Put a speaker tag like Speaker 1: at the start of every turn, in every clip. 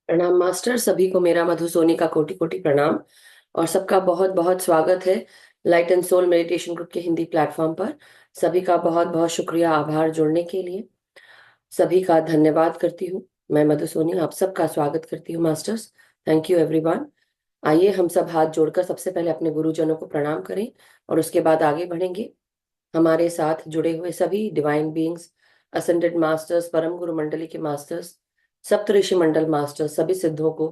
Speaker 1: प्रणाम मास्टर। सभी को मेरा मधु सोनी का कोटि कोटि प्रणाम। और सबका बहुत बहुत स्वागत है light and soul meditation group के हिंदी प्लेटफॉर्म पर। सभी का बहुत बहुत शुक्रिया, आभार जुड़ने के लिए। सभी का धन्यवाद करती हूँ। मैं मधु सोनी आप सबका स्वागत करती हूँ मास्टर्स। Thank you everyone. आइए हम सब हाथ जोड़कर सबसे पहले अपने गुरुजनों को प्रणाम करें और उसके बाद आगे बढ़ेंगे। हमारे साथ जुड़े हुए सभी डिवाइन बीइंग्स, असेंडेड मास्टर्स, परम गुरु मंडली के मास्टर्स, सप्तऋषि मंडल मास्टर्स, सभी सिद्धों को,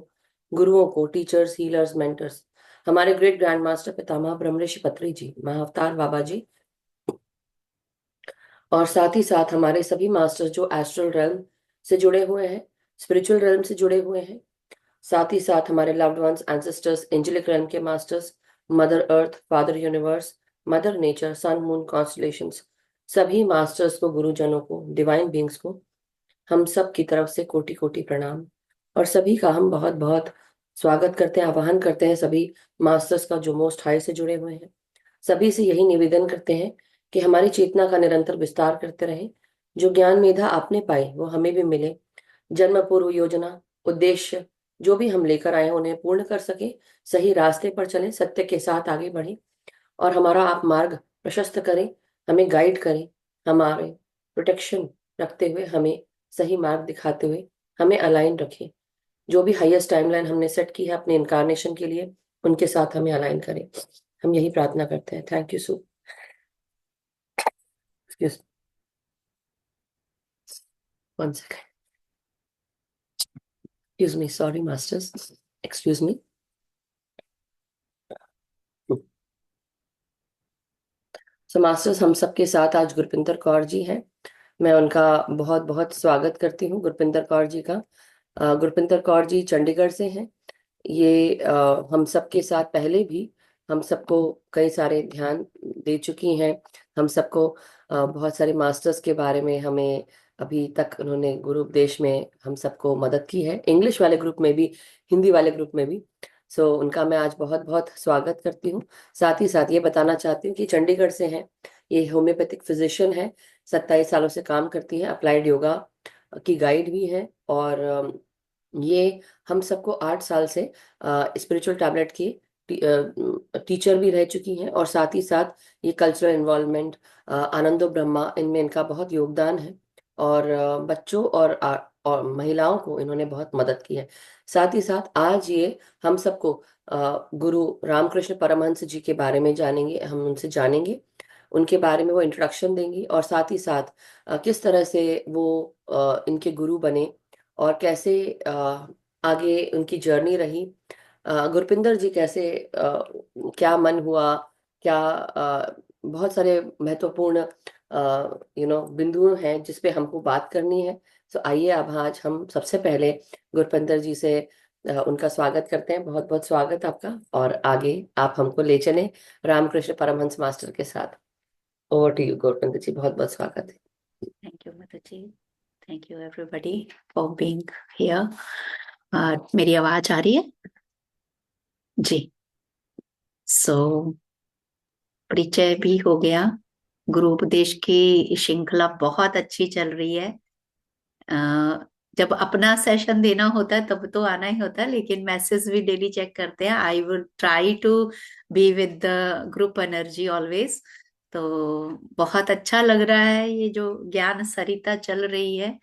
Speaker 1: गुरुओं को, टीचर्स, हीलर्स, मेंटर्स, हमारे ग्रेट ग्रैंड मास्टर पितामह ब्रह्म ऋषि पत्री जी, महाअवतार बाबा जी, और साथ ही साथ हमारे सभी मास्टर्स जो एस्ट्रल रेल्म से जुड़े हुए हैं, स्पिरिचुअल रेल्म से जुड़े हुए हैं। साथ ही साथ हमारे loved ones, ancestors, angelic realm के masters, mother earth, father universe, mother nature, sun moon constellations, सभी मास्टर्स को, गुरुजनों को, डिवाइन बींग्स को हम सब की तरफ से कोटि कोटि प्रणाम। और सभी का हम बहुत बहुत स्वागत करते हैं, आवाहन करते हैं सभी मास्टर्स का जो मोस्ट हाई से जुड़े हुए हैं। सभी से यही निवेदन करते हैं कि हमारी चेतना का निरंतर विस्तार करते रहें। जो ज्ञान मेधा आपने पाई वो हमें भी मिले। जन्म पूर्व योजना, उद्देश्य जो भी हम लेकर आए हैं उन्हें पूर्ण कर सके, सही रास्ते पर चलें, सत्य के साथ आगे बढ़ें और हमारा आप मार्ग प्रशस्त करें, हमें गाइड करें, हमारे प्रोटेक्शन रखते हुए, हमें सही मार्ग दिखाते हुए, हमें अलाइन रखें। जो भी हाईएस्ट टाइमलाइन हमने सेट की है अपने इनकारनेशन के लिए, उनके साथ हमें अलाइन करें। हम यही प्रार्थना करते हैं। Thank you so. Excuse one second. Excuse me, sorry masters, excuse me. So masters, हम सबके साथ आज गुरपिंदर कौर जी हैं। मैं उनका बहुत बहुत स्वागत करती हूँ, गुरपिंदर कौर जी का। गुरपिंदर कौर जी चंडीगढ़ से हैं। ये हम सबके साथ पहले भी हम सबको कई सारे ध्यान दे चुकी हैं। हम सबको बहुत सारे मास्टर्स के बारे में हमें अभी तक उन्होंने गुरु उपदेश में हम सबको मदद की है, इंग्लिश वाले ग्रुप में भी, हिंदी वाले ग्रुप में भी। सो उनका मैं आज बहुत बहुत स्वागत करती हूँ। साथ ही साथ ये बताना चाहती हूँ कि चंडीगढ़ से हैं। ये होम्योपैथिक फिजिशियन है, 27 सालों से काम करती हैं, अप्लाइड योगा की गाइड भी हैं। और ये हम सबको 8 साल से स्पिरिचुअल टैबलेट की टीचर भी रह चुकी हैं। और साथ ही साथ ये कल्चरल इन्वॉल्वमेंट, आनंदो ब्रह्मा, इनमें इनका बहुत योगदान है। और बच्चों और महिलाओं को इन्होंने बहुत मदद की है। साथ ही साथ आज ये हम सबको गुरु रामकृष्ण परमहंस जी के बारे में जानेंगे, हम उनसे जानेंगे, उनके बारे में वो इंट्रोडक्शन देंगी। और साथ ही साथ किस तरह से वो इनके गुरु बने और कैसे आगे उनकी जर्नी रही। गुरपिंदर जी कैसे, क्या मन हुआ, क्या बहुत सारे महत्वपूर्ण बिंदु हैं जिस पे हमको बात करनी है। तो आइए अब आज हम सबसे पहले गुरपिंदर जी से उनका स्वागत करते हैं। बहुत बहुत स्वागत आपका, और आगे आप हमको ले चलें रामकृष्ण परमहंस मास्टर के साथ। Over to you Gurpinder ji, बहुत बहुत स्वागत है।
Speaker 2: Thank you, Mataji. Thank you, everybody, for being here. मेरी आवाज आ रही है जी? सो परिचय भी हो गया। गुरु उपदेश की श्रृंखला बहुत अच्छी चल रही है। जब अपना सेशन देना होता है तब तो आना ही होता है, लेकिन मैसेज भी डेली चेक करते हैं। I will try to be with the group energy always. तो बहुत अच्छा लग रहा है ये जो ज्ञान सरिता चल रही है।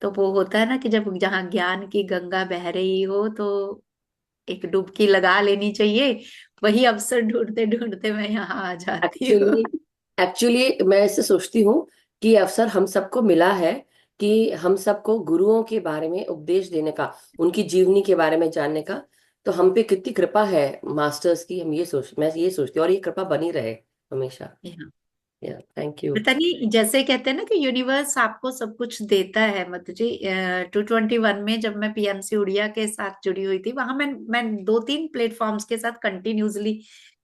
Speaker 2: तो वो होता है ना कि जब जहाँ ज्ञान की गंगा बह रही हो तो एक डुबकी लगा लेनी चाहिए। वही अवसर ढूंढते ढूंढते मैं यहाँ आ जाती हूँ।
Speaker 1: एक्चुअली एक्चुअली मैं ऐसे सोचती हूँ कि ये अवसर हम सबको मिला है कि हम सबको गुरुओं के बारे में उपदेश देने का, उनकी जीवनी के बारे में जानने का। तो हम पे कितनी कृपा है मास्टर्स की, मैं ये सोचती हूँ, और ये कृपा बनी रहे हमेशा।
Speaker 2: यहाँ
Speaker 1: या थैंक यू।
Speaker 2: पता नहीं, जैसे कहते हैं ना कि यूनिवर्स आपको सब कुछ देता है। मतलब जी 221 में जब मैं पीएमसी उड़िया के साथ जुड़ी हुई थी, वहां मैं 2-3 प्लेटफॉर्म्स के साथ कंटिन्यूसली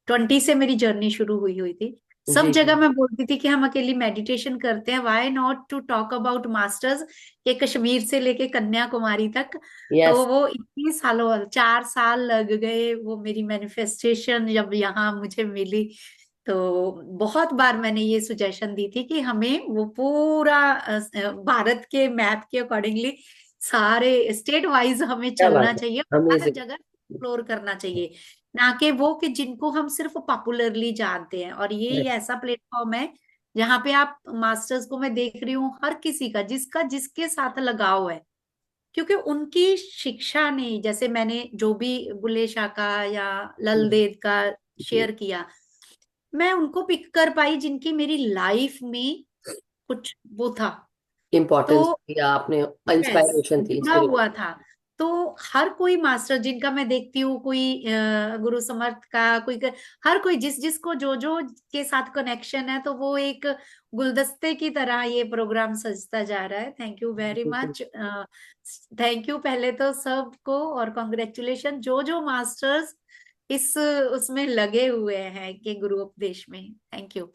Speaker 2: 20 से मेरी जर्नी शुरू हुई हुई थी। सब
Speaker 1: जी
Speaker 2: जगह
Speaker 1: जी।
Speaker 2: मैं बोलती थी कि हम अकेली मेडिटेशन करते हैं, why not to talk about masters, के कश्मीर से लेके कन्याकुमारी तक। तो
Speaker 1: यस।
Speaker 2: वो इतने सालों, 4 साल लग गए वो मेरी मैनिफेस्टेशन जब यहाँ मुझे मिली। तो बहुत बार मैंने ये सुजेशन दी थी कि हमें वो पूरा भारत के मैप के अकॉर्डिंगली सारे स्टेट वाइज हमें
Speaker 1: क्या बात
Speaker 2: चलना
Speaker 1: है,
Speaker 2: चाहिए, हर
Speaker 1: अमेजिंग।
Speaker 2: जगह एक्सप्लोर करना चाहिए, ना कि वो कि जिनको हम सिर्फ पॉपुलरली जानते हैं। और ये ऐसा प्लेटफॉर्म है जहाँ पे आप मास्टर्स को मैं देख रही हूँ, हर किसी का जिसका जिसके साथ लगाव है, क्योंकि उनकी शिक्षा ने, जैसे मैंने जो भी बुल्ले शाह का या ललदेद का शेयर किया, मैं उनको पिक कर पाई जिनकी मेरी लाइफ में कुछ वो था।
Speaker 1: इम्पोर्टेंस
Speaker 2: तो
Speaker 1: या आपने
Speaker 2: यस,
Speaker 1: इंस्पायरेशन थी,
Speaker 2: जुड़ा हुआ
Speaker 1: इंस्पिरेशन।
Speaker 2: था। तो हर कोई मास्टर जिनका मैं देखती हूँ, कोई गुरु समर्थ का, हर कोई जिस जिसको जो जो के साथ कनेक्शन है, तो वो एक गुलदस्ते की तरह ये प्रोग्राम सजता जा रहा है। Thank you very much. Thank you पहले तो सबको, और कॉन्ग्रेचुलेशन जो जो मास्टर्स इस उसमें लगे हुए हैं कि गुरु उपदेश में। Thank you.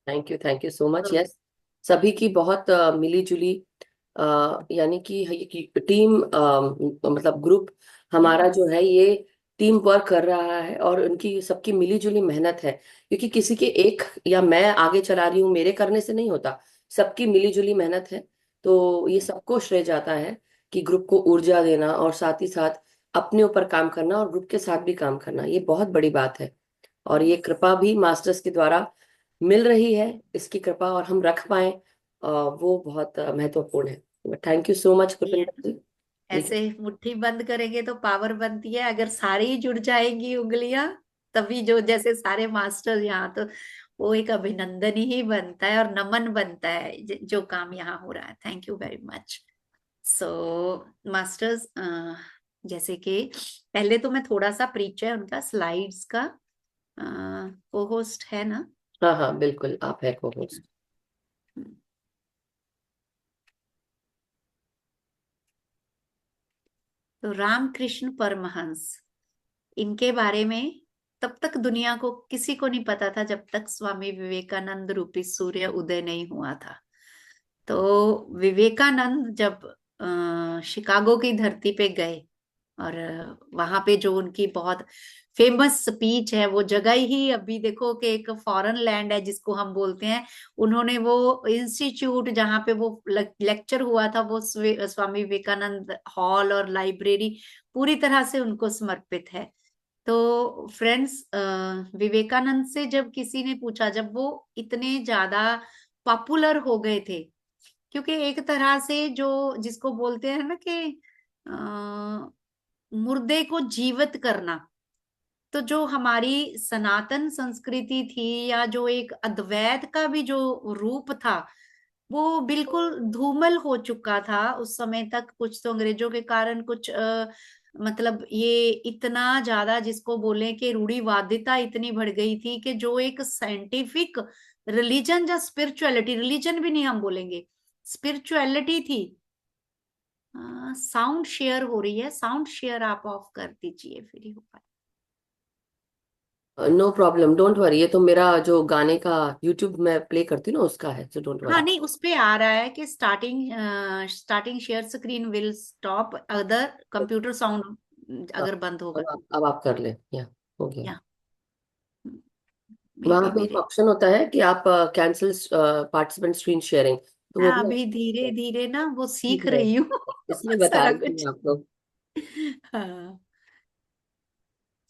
Speaker 1: Thank you so much. Yes, सभी की बहुत मिली जुली, यानी कि ये टीम, मतलब ग्रुप हमारा जो है ये टीम वर्क कर रहा है, और उनकी सबकी मिली जुली मेहनत है। क्योंकि किसी के एक या मैं आगे चला रही हूँ मेरे करने से नहीं होता, सबकी मिली जुली मेहनत है। तो ये सबको श्रेय जाता है कि ग्रुप को ऊर्जा देना, और साथ ही साथ अपने ऊपर काम करना और ग्रुप के साथ भी काम करना, ये बहुत बड़ी बात है। और ये कृपा भी मास्टर्स के द्वारा मिल रही है, इसकी कृपा और हम रख पाए, वो बहुत महत्वपूर्ण है। थैंक यू सो मच
Speaker 2: ये
Speaker 1: गुरपिंदर जी। ये
Speaker 2: ऐसे मुट्ठी बंद करेंगे तो पावर बनती है, अगर सारी जुड़ जाएंगी उंगलियां, तभी जो जैसे सारे मास्टर यहाँ, तो वो एक अभिनंदन ही बनता है और नमन बनता है जो काम यहाँ हो रहा है। Thank you very much. So masters, जैसे कि पहले तो मैं थोड़ा सा परिचय उनका स्लाइड्स का, को होस्ट है ना।
Speaker 1: हाँ हाँ बिल्कुल, आप है को होस्ट।
Speaker 2: तो रामकृष्ण परमहंस, इनके बारे में तब तक दुनिया को किसी को नहीं पता था जब तक स्वामी विवेकानंद रूपी सूर्य उदय नहीं हुआ था। तो विवेकानंद जब शिकागो की धरती पे गए, और वहां पे जो उनकी बहुत फेमस स्पीच है, वो जगह ही अभी देखो कि एक फॉरेन लैंड है जिसको हम बोलते हैं। उन्होंने वो इंस्टीट्यूट जहाँ पे वो लेक्चर हुआ था, वो स्वामी विवेकानंद हॉल और लाइब्रेरी पूरी तरह से उनको समर्पित है। तो फ्रेंड्स, विवेकानंद से जब किसी ने पूछा, जब वो इतने ज्यादा पॉपुलर हो गए थे, क्योंकि एक तरह से जो जिसको बोलते हैं ना कि मुर्दे को जीवित करना, तो जो हमारी सनातन संस्कृति थी, या जो एक अद्वैत का भी जो रूप था, वो बिल्कुल धूमल हो चुका था उस समय तक। कुछ तो अंग्रेजों के कारण, कुछ मतलब ये इतना ज्यादा जिसको बोले कि रूढ़िवादिता इतनी बढ़ गई थी कि जो एक साइंटिफिक रिलीजन या स्पिरिचुअलिटी, रिलीजन भी नहीं हम बोलेंगे, स्पिरिचुअलिटी थी। साउंड शेयर हो रही है, साउंड शेयर आप ऑफ कर दीजिए, फ्री हो पाए।
Speaker 1: नो प्रॉब्लम, डोंट वरी, ये तो मेरा जो गाने का यूट्यूब में प्ले करती हूँ ना उसका है, सो डोंट
Speaker 2: हाँ
Speaker 1: वरी।
Speaker 2: नहीं, उस पे आ रहा है कि starting share screen will stop other computer sound
Speaker 1: हाँ,
Speaker 2: अगर बंद होगा।
Speaker 1: अब आप कर ले, या हो गया।
Speaker 2: या मे
Speaker 1: वहां
Speaker 2: बी
Speaker 1: पे एक
Speaker 2: मेरे,
Speaker 1: ऑप्शन होता है कि आप कैंसिल पार्टिसिपेंट स्क्रीन शेयरिंग, तो
Speaker 2: मैं
Speaker 1: वो भी
Speaker 2: अभी धीरे धीरे ना वो
Speaker 1: सीख
Speaker 2: सीख
Speaker 1: रहे हैं,
Speaker 2: रही हूँ
Speaker 1: इसलिए बता
Speaker 2: सारा
Speaker 1: रही
Speaker 2: कुछ।
Speaker 1: हूँ आपको।
Speaker 2: हाँ।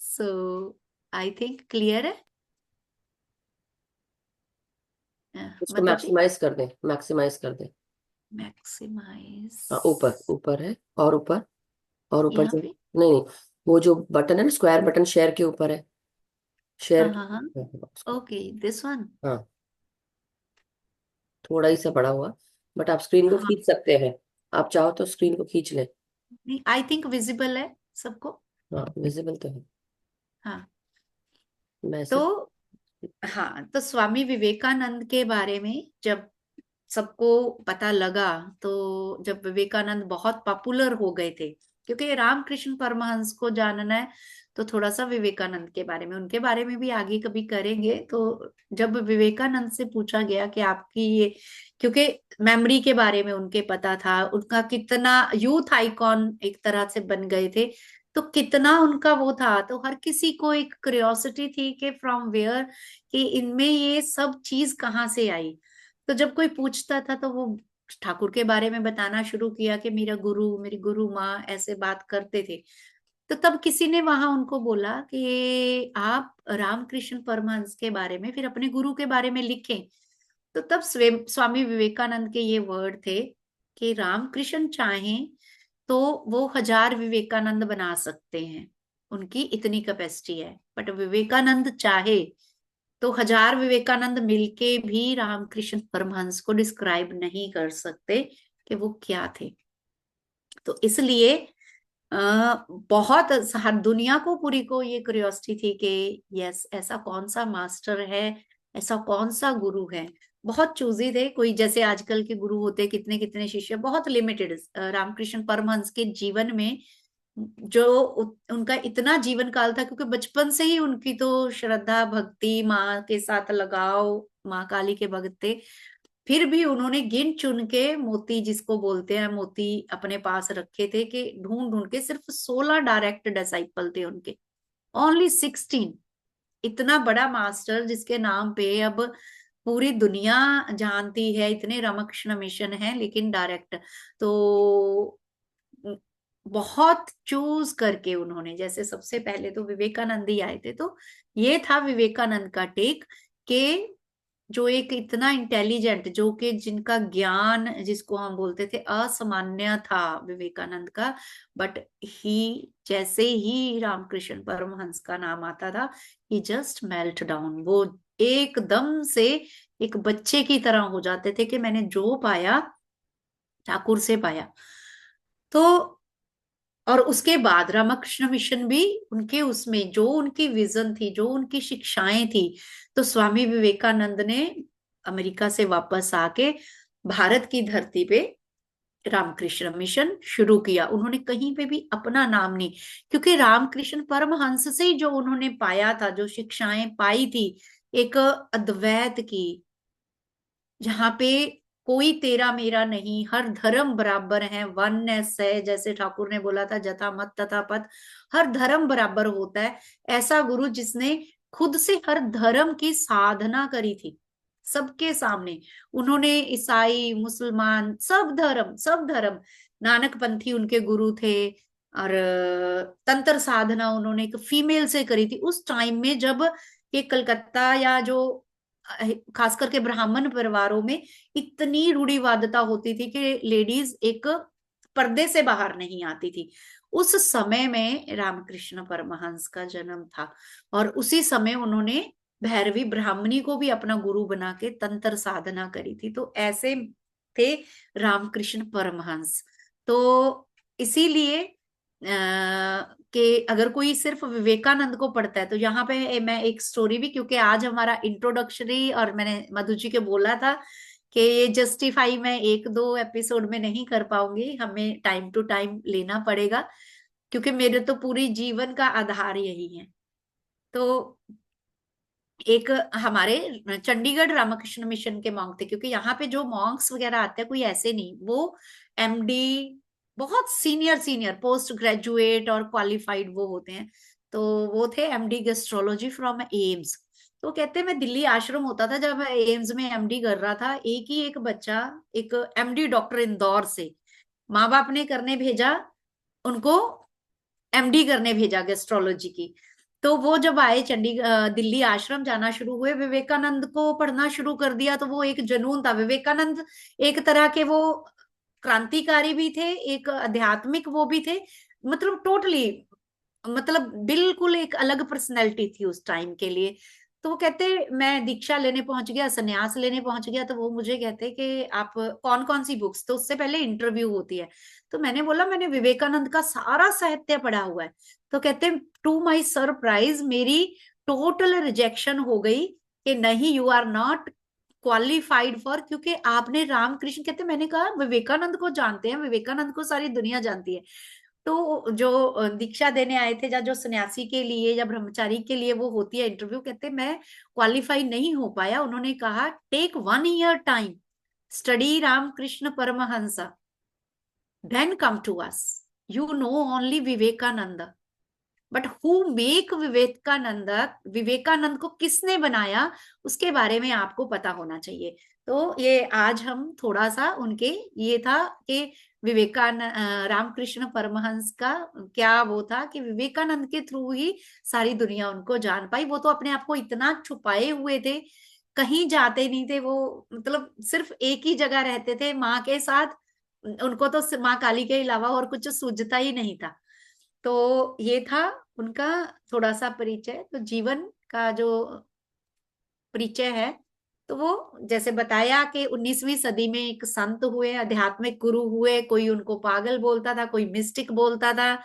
Speaker 2: सो आई थिंक क्लियर है।
Speaker 1: उसको
Speaker 2: मधु जी,
Speaker 1: मैक्सिमाइज कर दें, मैक्सिमाइज कर दें।
Speaker 2: मैक्सिमाइज,
Speaker 1: हाँ, ऊपर ऊपर है, और ऊपर, और ऊपर
Speaker 2: यहाँ
Speaker 1: जो,
Speaker 2: पे।
Speaker 1: नहीं नहीं, वो जो बटन है ना, स्क्वायर बटन शेयर के ऊपर है, शेयर
Speaker 2: हाँ हाँ हाँ,
Speaker 1: उसको।
Speaker 2: Okay, this one.
Speaker 1: हाँ, थोड़ा ही सा बड़ा हुआ, बट आप स्क्रीन को
Speaker 2: हाँ,
Speaker 1: खींच सकते हैं, आप चाहो तो स्क्रीन को खींच लें।
Speaker 2: नहीं आई थिंक विजिबल है सबको।
Speaker 1: हाँ विजिबल तो है,
Speaker 2: हाँ।
Speaker 1: मैं
Speaker 2: तो
Speaker 1: सिर्फ।
Speaker 2: हाँ, तो स्वामी विवेकानंद के बारे में जब सबको पता लगा, तो जब विवेकानंद बहुत पॉपुलर हो गए थे, क्योंकि रामकृष्ण परमहंस को जानना है तो थोड़ा सा विवेकानंद के बारे में, उनके बारे में भी आगे कभी करेंगे। तो जब विवेकानंद से पूछा गया कि आपकी ये, क्योंकि मेमोरी के बारे में उनके पता था, उनका कितना यूथ आइकॉन एक तरह से बन गए थे, तो कितना उनका वो था, तो हर किसी को एक क्यूरियोसिटी थी कि फ्रॉम वेयर, कि इनमें ये सब चीज कहाँ से आई। तो जब कोई पूछता था तो वो ठाकुर के बारे में बताना शुरू किया कि मेरा गुरु, मेरी गुरु माँ ऐसे बात करते थे, तो तब किसी ने वहां उनको बोला कि आप रामकृष्ण परमहंस के बारे में, फिर अपने गुरु के बारे में लिखें। तो तब स्वामी विवेकानंद के ये वर्ड थे कि रामकृष्ण चाहें तो वो 1000 विवेकानंद बना सकते हैं, उनकी इतनी कैपेसिटी है, बट विवेकानंद चाहे तो 1000 विवेकानंद मिलके भी रामकृष्ण परमहंस को डिस्क्राइब नहीं कर सकते कि वो क्या थे। तो इसलिए बहुत हर दुनिया को, पूरी को ये क्यूरियोसिटी थी कि यस, ऐसा कौन सा मास्टर है, ऐसा कौन सा गुरु है। बहुत चूजी थे, कोई जैसे आजकल के गुरु होते कितने कितने शिष्य, बहुत लिमिटेड। रामकृष्ण परमहंस के जीवन में जो उनका इतना जीवन काल था, क्योंकि बचपन से ही उनकी तो श्रद्धा भक्ति, माँ के साथ लगाव, माँ काली के भक्त थे, फिर भी उन्होंने गिन चुन के मोती, जिसको बोलते हैं मोती, अपने पास रखे थे कि ढूंढ ढूंढ के। सिर्फ 16 डायरेक्ट डिसाइपल थे उनके, ओनली 16। इतना बड़ा मास्टर जिसके नाम पे अब पूरी दुनिया जानती है, इतने रामकृष्ण मिशन है, लेकिन डायरेक्ट तो बहुत चूज करके उन्होंने, जैसे सबसे पहले तो विवेकानंद ही आए थे, तो ये था विवेकानंद का टेक के जो एक इतना इंटेलिजेंट, जो कि जिनका ज्ञान, जिसको हम बोलते थे असामान्य था विवेकानंद का, बट ही, जैसे ही रामकृष्ण परमहंस का नाम आता था, ही जस्ट मेल्ट डाउन। वो एकदम से एक बच्चे की तरह हो जाते थे कि मैंने जो पाया ठाकुर से पाया। तो और उसके बाद रामकृष्ण मिशन भी, उनके उसमें जो उनकी विजन थी, जो उनकी शिक्षाएं थी, तो स्वामी विवेकानंद ने अमेरिका से वापस आके भारत की धरती पे रामकृष्ण मिशन शुरू किया। उन्होंने कहीं पे भी अपना नाम नहीं, क्योंकि रामकृष्ण परमहंस से ही जो उन्होंने पाया था, जो शिक्षाएं पाई थी, एक अद्वैत की, जहाँ पे कोई तेरा मेरा नहीं, हर धर्म बराबर है, वननेस है, जैसे ठाकुर ने बोला था जथा मत तथा पथ, हर धर्म बराबर होता है। ऐसा गुरु जिसने खुद से हर धर्म की साधना करी थी सबके सामने। उन्होंने ईसाई, मुसलमान, सब धर्म, नानक पंथी उनके गुरु थे। और तंत्र साधना उन्होंने एक फीमेल से करी थी उस टाइम में, जब ये कलकत्ता या जो खास करके ब्राह्मण परिवारों में इतनी रूढ़िवादिता होती थी कि लेडीज एक पर्दे से बाहर नहीं आती थी। उस समय में रामकृष्ण परमहंस का जन्म था, और उसी समय उन्होंने भैरवी ब्राह्मणी को भी अपना गुरु बना के तंत्र साधना करी थी। तो ऐसे थे रामकृष्ण परमहंस। तो इसीलिए कि अगर कोई सिर्फ विवेकानंद को पढ़ता है, तो यहाँ पे मैं एक स्टोरी भी, क्योंकि आज हमारा इंट्रोडक्शरी, और मैंने मधु जी के बोला था कि ये जस्टिफाई मैं एक दो एपिसोड में नहीं कर पाऊंगी, हमें टाइम टू टाइम लेना पड़ेगा, क्योंकि मेरे तो पूरी जीवन का आधार यही है। तो एक हमारे चंडीगढ़ रामकृष्ण मिशन के मॉन्क थे, क्योंकि यहाँ पे जो मॉन्क्स वगैरह आते हैं कोई ऐसे नहीं, वो एमडी, बहुत सीनियर सीनियर पोस्ट ग्रेजुएट और क्वालिफाइड वो होते हैं। तो वो थे एमडी गेस्ट्रोलॉजी फ्रॉम एम्स। तो कहते हैं मैं दिल्ली आश्रम होता था जब मैं एम्स में एमडी कर रहा था, एक ही एक बच्चा, एक एमडी डॉक्टर इंदौर से, माँ बाप ने करने भेजा उनको, एमडी करने भेजा गेस्ट्रोलॉजी की। तो वो जब आए दिल्ली आश्रम जाना शुरू हुए, विवेकानंद को पढ़ना शुरू कर दिया, तो वो एक जुनून था। विवेकानंद एक तरह के वो क्रांतिकारी भी थे, एक आध्यात्मिक वो भी थे, मतलब टोटली, मतलब बिल्कुल एक अलग पर्सनैलिटी थी उस टाइम के लिए। तो वो कहते मैं दीक्षा लेने पहुंच गया, संन्यास लेने पहुंच गया, तो वो मुझे कहते कि आप कौन कौन सी बुक्स, तो उससे पहले इंटरव्यू होती है। तो मैंने बोला मैंने विवेकानंद का सारा साहित्य पढ़ा हुआ है। तो कहते टू माई सरप्राइज मेरी टोटल रिजेक्शन हो गई कि नहीं, you are not qualified for, क्योंकि आपने रामकृष्ण, कहते मैंने कहा विवेकानंद को जानते हैं, विवेकानंद को सारी दुनिया जानती है। तो जो दीक्षा देने आए थे, या जो सन्यासी के लिए या ब्रह्मचारी के लिए वो होती है इंटरव्यू, कहते मैं क्वालिफाई नहीं हो पाया। उन्होंने कहा take 1 year time, study Ramakrishna Paramhansa, then come to us, you know only Vivekananda, but who make Vivekananda, Vivekananda को किसने बनाया उसके बारे में आपको पता होना चाहिए। तो ये आज हम थोड़ा सा उनके, ये था कि विवेकानंद, रामकृष्ण परमहंस का क्या वो था कि विवेकानंद के थ्रू ही सारी दुनिया उनको जान पाई। वो तो अपने आप को इतना छुपाए हुए थे, कहीं जाते नहीं थे वो, मतलब सिर्फ एक ही जगह रहते थे माँ के साथ। उनको तो माँ काली के अलावा और कुछ सूझता ही नहीं था। तो ये था उनका थोड़ा सा परिचय। तो जीवन का जो परिचय है, तो वो जैसे बताया कि 19वीं सदी में एक संत हुए, आध्यात्मिक गुरु हुए। कोई उनको पागल बोलता था, कोई मिस्टिक बोलता था,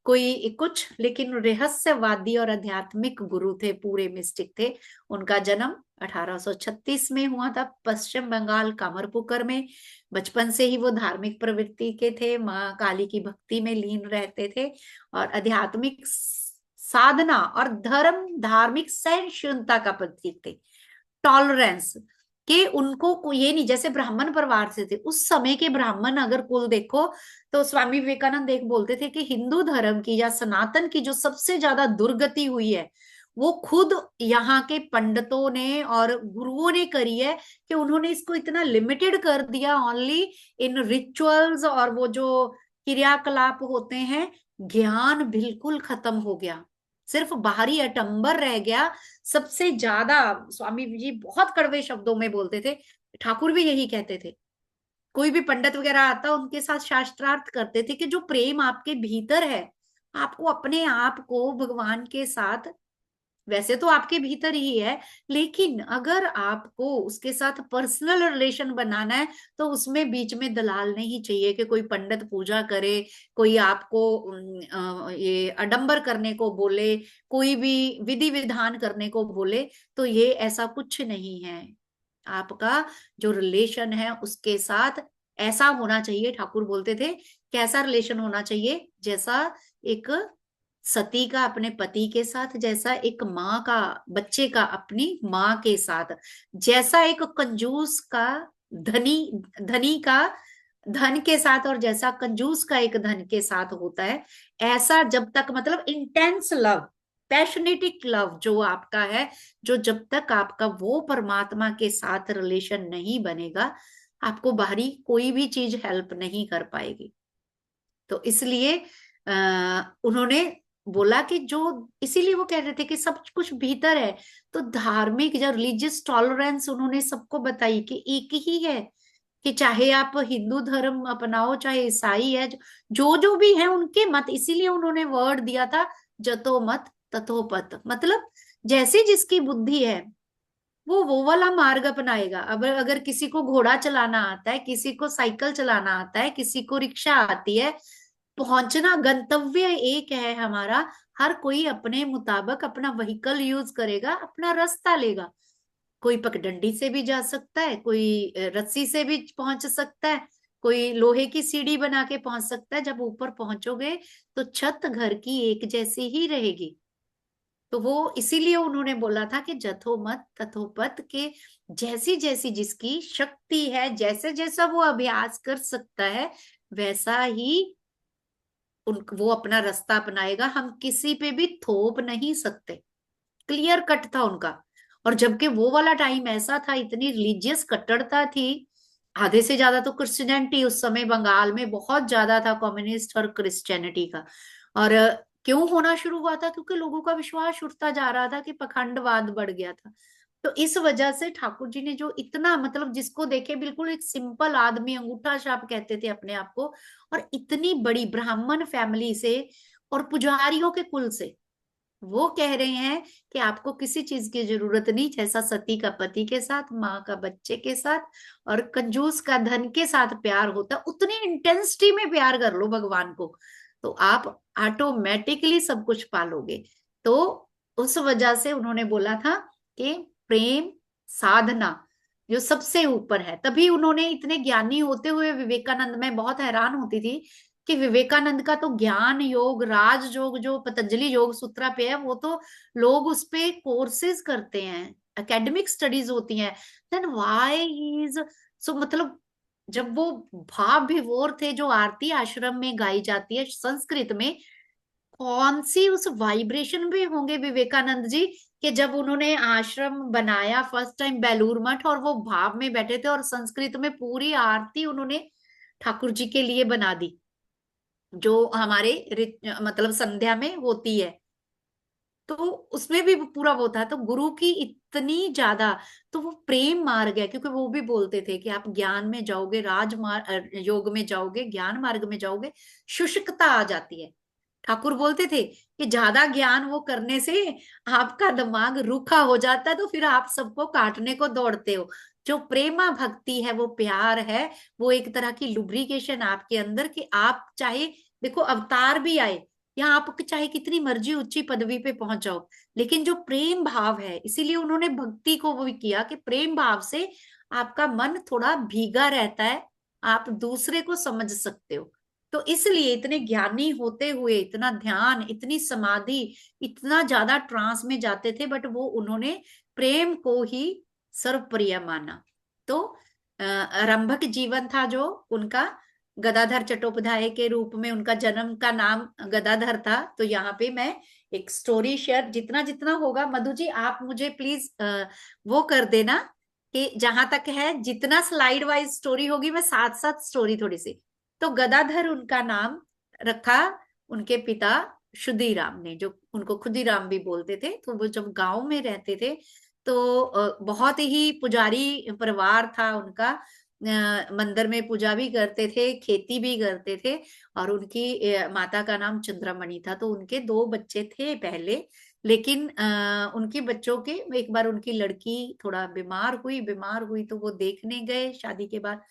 Speaker 2: कोई कुछ, लेकिन रहस्यवादी और आध्यात्मिक गुरु थे, पूरे मिस्टिक थे। उनका जन्म 1836 में हुआ था, पश्चिम बंगाल कामरपुकर में। बचपन से ही वो धार्मिक प्रवृत्ति के थे, माँ काली की भक्ति में लीन रहते थे, और आध्यात्मिक साधना और धार्मिक सहिष्णुता का प्रतीक थे, टॉलरेंस कि उनको ये नहीं, जैसे ब्राह्मण परिवार से थे उस समय के ब्राह्मण, अगर कुल देखो तो स्वामी विवेकानंद एक बोलते थे कि हिंदू धर्म की या सनातन की जो सबसे ज्यादा दुर्गति हुई है, वो खुद यहाँ के पंडितों ने और गुरुओं ने करी है, कि उन्होंने इसको इतना लिमिटेड कर दिया ओनली इन रिचुअल्स, और वो जो क्रियाकलाप होते हैं, ज्ञान बिल्कुल खत्म हो गया, सिर्फ बाहरी अटंबर रह गया। सबसे ज्यादा स्वामी जी बहुत कड़वे शब्दों में बोलते थे, ठाकुर भी यही कहते थे। कोई भी पंडित वगैरह आता उनके साथ शास्त्रार्थ करते थे कि जो प्रेम आपके भीतर है, आपको अपने आप को भगवान के साथ, वैसे तो आपके भीतर ही है, लेकिन अगर आपको उसके साथ पर्सनल रिलेशन बनाना है, तो उसमें बीच में दलाल नहीं चाहिए कि कोई पंडित पूजा करे, कोई आपको ये आडंबर करने को बोले, कोई भी विधि विधान करने को बोले। तो ये ऐसा कुछ नहीं है। आपका जो रिलेशन है उसके साथ ऐसा होना चाहिए, ठाकुर बोलते थे, कैसा रिलेशन होना चाहिए, जैसा एक सती का अपने पति के साथ, जैसा एक माँ का बच्चे का अपनी माँ के साथ, जैसा एक कंजूस का धनी धनी का धन के साथ, और जैसा कंजूस का एक धन के साथ होता है, ऐसा जब तक, मतलब इंटेंस लव, पैशनेटिक लव जो आपका है, जो जब तक आपका वो परमात्मा के साथ रिलेशन नहीं बनेगा, आपको बाहरी कोई भी चीज हेल्प नहीं कर पाएगी। तो इसलिए उन्होंने बोला कि जो, इसीलिए वो कह रहे थे कि सब कुछ भीतर है। तो धार्मिक जो रिलीजियस टॉलरेंस उन्होंने सबको बताई कि एक ही है, कि चाहे आप हिंदू धर्म अपनाओ चाहे ईसाई है, जो जो भी है उनके मत, इसीलिए उन्होंने वर्ड दिया था जतो मत तथो पथ, मतलब जैसी जिसकी बुद्धि है वो वाला मार्ग अपनाएगा। अब अगर किसी को घोड़ा चलाना आता है, किसी को साइकिल चलाना आता है, किसी को रिक्शा आती है, पहुंचना गंतव्य एक है हमारा। हर कोई अपने मुताबिक अपना व्हीकल यूज करेगा, अपना रास्ता लेगा। कोई पगडंडी से भी जा सकता है, कोई रस्सी से भी पहुंच सकता है, कोई लोहे की सीढ़ी बना के पहुंच सकता है। जब ऊपर पहुंचोगे तो छत घर की एक जैसी ही रहेगी। तो वो इसीलिए उन्होंने बोला था कि जथो मत तथो पथ, के जैसी जैसी जिसकी शक्ति है, जैसे जैसा वो अभ्यास कर सकता है, वैसा ही वो अपना रास्ता अपनाएगा। हम किसी पे भी थोप नहीं सकते, क्लियर कट था उनका। और जबकि वो वाला टाइम ऐसा था, इतनी रिलीजियस कट्टरता थी, आधे से ज्यादा तो क्रिश्चियनिटी उस समय बंगाल में बहुत ज्यादा था, कम्युनिस्ट और क्रिश्चियनिटी का। और क्यों होना शुरू हुआ था? क्योंकि लोगों का विश्वास उठता जा रहा था, कि पखंडवाद बढ़ गया था। तो इस वजह से ठाकुर जी ने जो इतना, मतलब जिसको देखे बिल्कुल एक सिंपल आदमी, अंगूठा छाप कहते थे अपने आप को, और इतनी बड़ी ब्राह्मण फैमिली से और पुजारियों के कुल से, वो कह रहे हैं कि आपको किसी चीज की जरूरत नहीं, जैसा सती का पति के साथ, माँ का बच्चे के साथ, और कंजूस का धन के साथ प्यार होता, उतनी इंटेंसिटी में प्यार कर लो भगवान को, तो आप ऑटोमेटिकली सब कुछ पालोगे। तो उस वजह से उन्होंने बोला था कि प्रेम साधना जो सबसे ऊपर है। तभी उन्होंने इतने ज्ञानी होते हुए, विवेकानंद, मैं बहुत हैरान होती थी कि विवेकानंद का तो ज्ञान योग, राज योग, जो पतंजलि योग सूत्रा पे है, वो तो लोग उस पे कोर्सेज करते हैं, एकेडमिक स्टडीज होती हैं। देन व्हाई इज सो, मतलब जब वो भाव विभोर थे, जो आरती आश्रम में गाई जाती है संस्कृत में, कौन सी उस वाइब्रेशन में होंगे विवेकानंद जी, कि जब उन्होंने आश्रम बनाया फर्स्ट टाइम बेलूर मठ, और वो भाव में बैठे थे और संस्कृत में पूरी आरती उन्होंने ठाकुर जी के लिए बना दी, जो हमारे मतलब संध्या में होती है। तो उसमें भी पूरा वो था, तो गुरु की इतनी ज्यादा, तो वो प्रेम मार गया, क्योंकि वो भी बोलते थे कि आप ज्ञान में जाओगे, योग में जाओगे, ज्ञान मार्ग में जाओगे, शुष्कता आ जाती है। ठाकुर बोलते थे कि ज्यादा ज्ञान वो करने से आपका दिमाग रूखा हो जाता है, तो फिर आप सबको काटने को दौड़ते हो। जो प्रेमा भक्ति है, वो प्यार है, वो एक तरह की लुब्रिकेशन आपके अंदर, कि आप चाहे, देखो अवतार भी आए, या आप चाहे कितनी मर्जी ऊंची पदवी पे पहुंच जाओ, लेकिन जो प्रेम भाव है, इसीलिए उन्होंने भक्ति को वो भी किया कि प्रेम भाव से आपका मन थोड़ा भीगा रहता है, आप दूसरे को समझ सकते हो। तो इसलिए इतने ज्ञानी होते हुए इतना ध्यान, इतनी समाधि, इतना ज्यादा ट्रांस में जाते थे, बट वो उन्होंने प्रेम को ही सर्वप्रिय माना। तो आरंभक जीवन था जो उनका, गदाधर चट्टोपाध्याय के रूप में उनका जन्म का नाम गदाधर था। तो यहाँ पे मैं एक स्टोरी शेयर, जितना जितना होगा, मधु जी आप मुझे प्लीज वो कर देना, कि जहां तक है जितना स्लाइड वाइज स्टोरी होगी, मैं साथ साथ स्टोरी थोड़ी सी। तो गदाधर उनका नाम रखा उनके पिता शुदीराम ने, जो उनको खुदीराम भी बोलते थे। तो वो जब गांव में रहते थे, तो बहुत ही पुजारी परिवार था उनका, मंदिर में पूजा भी करते थे, खेती भी करते थे, और उनकी माता का नाम चंद्रमणि था। तो उनके दो बच्चे थे पहले, लेकिन उनके बच्चों के, एक बार उनकी लड़की थोड़ा बीमार हुई तो वो देखने गए शादी के बाद।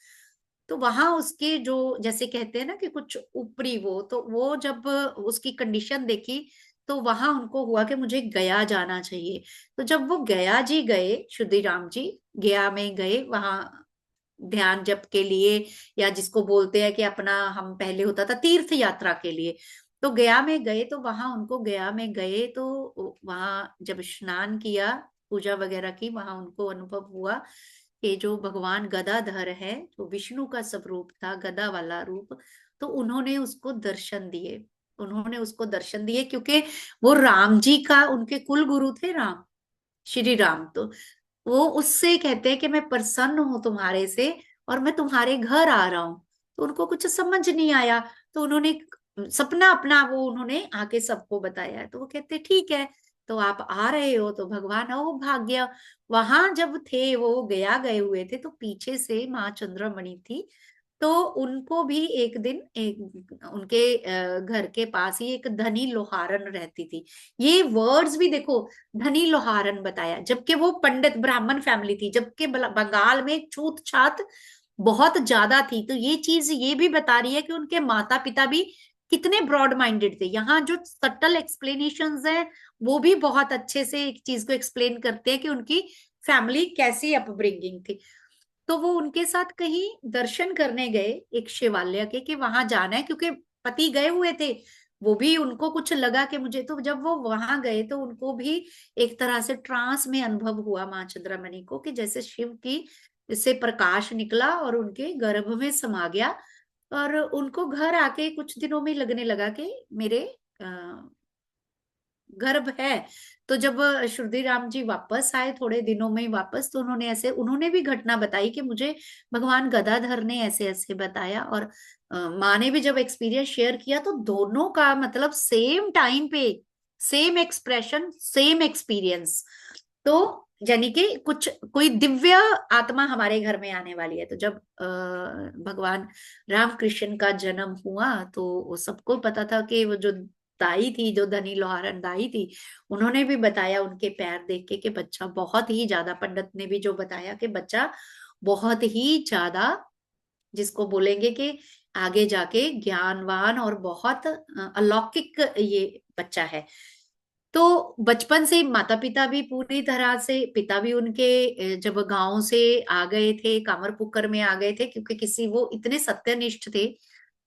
Speaker 2: तो वहां उसके जो, जैसे कहते हैं ना कि कुछ ऊपरी वो, तो वो जब उसकी कंडीशन देखी, तो वहां उनको हुआ कि मुझे गया जाना चाहिए। तो जब वो गया जी गए, शुद्धिराम जी गया में गए, वहां ध्यान जप के लिए, या जिसको बोलते हैं कि अपना, हम पहले होता था तीर्थ यात्रा के लिए, तो गया में गए। तो वहां उनको, गया में गए तो वहां जब स्नान किया, पूजा वगैरह की, वहां उनको अनुभव हुआ कि जो भगवान गदाधर है, जो विष्णु का स्वरूप था, गदा वाला रूप, तो उन्होंने उसको दर्शन दिए। उन्होंने उसको दर्शन दिए क्योंकि वो राम जी का, उनके कुल गुरु थे राम, श्री राम। तो वो उससे कहते हैं कि मैं प्रसन्न हूं तुम्हारे से, और मैं तुम्हारे घर आ रहा हूं। तो उनको कुछ समझ नहीं आया, तो उन्होंने सपना अपना वो उन्होंने आके सबको बताया है। तो वो कहते ठीक है, तो आप आ रहे हो, तो भगवान वो भाग गया। वहां जब थे वो गया गए हुए थे, तो पीछे से माँ चंद्रमणि थी। तो उनको भी एक दिन, उनके घर के पास ही एक धनी लोहारन रहती थी। ये वर्ड्स भी देखो, धनी लोहारन बताया, जबकि वो पंडित ब्राह्मण फैमिली थी, जबकि बंगाल में छूत छात बहुत ज्यादा थी। तो ये चीज ये भी बता रही है कि उनके माता पिता भी कितने ब्रॉड माइंडेड थे। यहाँ जो सटल एक्सप्लेनेशंस हैं, वो भी बहुत अच्छे से एक चीज को एक्सप्लेन करते हैं कि उनकी फैमिली कैसी अपब्रिंगिंग थी। तो वो उनके साथ कहीं दर्शन करने गए एक शिवालय के, कि वहां जाना है, क्योंकि पति गए हुए थे। वो भी, उनको कुछ लगा कि मुझे, तो जब वो वहां गए तो उनको भी एक तरह से ट्रांस में अनुभव हुआ माँ चंद्रमणि को, कि जैसे शिव की से प्रकाश निकला और उनके गर्भ में समा गया। और उनको घर आके कुछ दिनों में लगने लगा कि मेरे गर्भ है। तो जब श्रुति राम जी वापस आए थोड़े दिनों में ही वापस, तो उन्होंने ऐसे, उन्होंने भी घटना बताई कि मुझे भगवान गदाधर ने ऐसे ऐसे बताया। और माँ ने भी जब एक्सपीरियंस शेयर किया, तो दोनों का मतलब सेम टाइम पे, सेम एक्सप्रेशन, सेम एक्सपीरियंस। तो यानी कि कुछ, कोई दिव्य आत्मा हमारे घर में आने वाली है। तो जब भगवान राम कृष्ण का जन्म हुआ, तो सबको पता था कि वो जो दाई थी, जो धनी लोहारन दाई थी, उन्होंने भी बताया उनके पैर देख के कि बच्चा बहुत ही ज्यादा, पंडित ने भी जो बताया कि बच्चा बहुत ही ज्यादा, जिसको बोलेंगे कि आगे जाके ज्ञानवान और बहुत अलौकिक ये बच्चा है। तो बचपन से माता पिता भी पूरी तरह से, पिता भी उनके जब गांव से आ गए थे, कामर पुक्कर में आ गए थे, क्योंकि किसी, वो इतने सत्यनिष्ठ थे,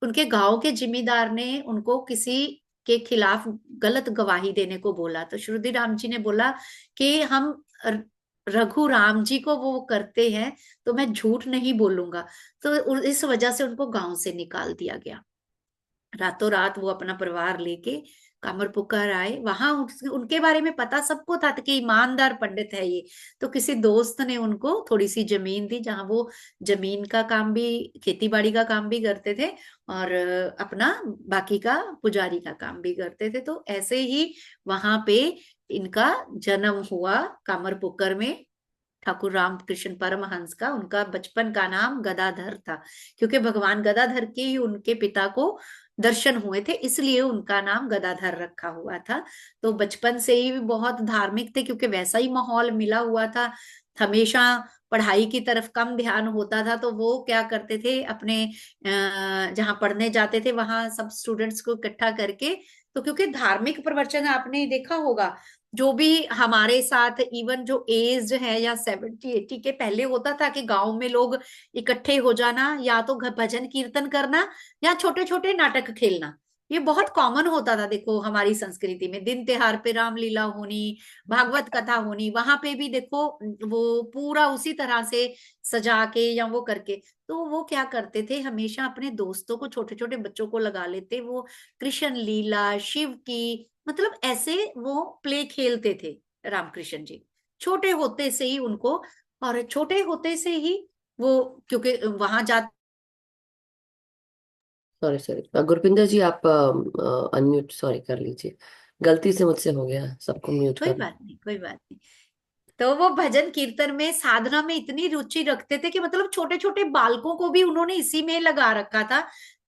Speaker 2: उनके गांव के जिम्मेदार ने उनको किसी के खिलाफ गलत गवाही देने को बोला। तो श्रुति राम जी ने बोला कि हम रघु राम जी को वो करते हैं, तो मैं झूठ नहीं बोलूंगा। तो इस वजह से उनको गांव से निकाल दिया गया। रातों रात वो अपना परिवार लेके कामरपुकुर आए। वहां उनके बारे में पता सबको था कि ईमानदार पंडित है ये। तो किसी दोस्त ने उनको थोड़ी सी जमीन दी, जहां वो जमीन का काम भी, खेती बाड़ी का काम भी करते थे, और अपना बाकी का पुजारी का काम भी करते थे। तो ऐसे ही वहां पे इनका जन्म हुआ, कामरपुकुर में। ठाकुर रामकृष्ण परमहंस का, उनका बचपन का नाम गदाधर था, क्योंकि भगवान गदाधर के ही उनके पिता को दर्शन हुए थे, इसलिए उनका नाम गदाधर रखा हुआ था। तो बचपन से ही बहुत धार्मिक थे, क्योंकि वैसा ही माहौल मिला हुआ था। हमेशा पढ़ाई की तरफ कम ध्यान होता था, तो वो क्या करते थे, अपने जहाँ पढ़ने जाते थे वहां सब स्टूडेंट्स को इकट्ठा करके। तो क्योंकि धार्मिक प्रवचन आपने देखा होगा, जो भी हमारे साथ इवन जो एज है या 70-80 के पहले होता था कि गांव में लोग इकट्ठे हो जाना, या तो भजन कीर्तन करना या छोटे छोटे नाटक खेलना, ये बहुत कॉमन होता था। देखो हमारी संस्कृति में दिन त्योहार पे रामलीला होनी, भागवत कथा होनी, वहां पे भी देखो वो पूरा उसी तरह से सजा के या वो करके। तो वो क्या करते थे, हमेशा अपने दोस्तों को, छोटे छोटे बच्चों को लगा लेते, वो कृष्ण लीला, शिव की, मतलब ऐसे वो प्ले खेलते थे रामकृष्ण जी, छोटे होते से ही उनको। और छोटे होते से ही वो, क्योंकि वहां जा,
Speaker 1: सॉरी सॉरी गुरपिंदर जी, आप अनम्यूट सॉरी कर लीजिए, गलती से मुझसे हो गया सबको म्यूट
Speaker 2: कोई
Speaker 1: करना।
Speaker 2: बात नहीं, कोई बात नहीं। तो वो भजन कीर्तन में, साधना में इतनी रुचि रखते थे कि मतलब छोटे छोटे बालकों को भी उन्होंने इसी में लगा रखा था।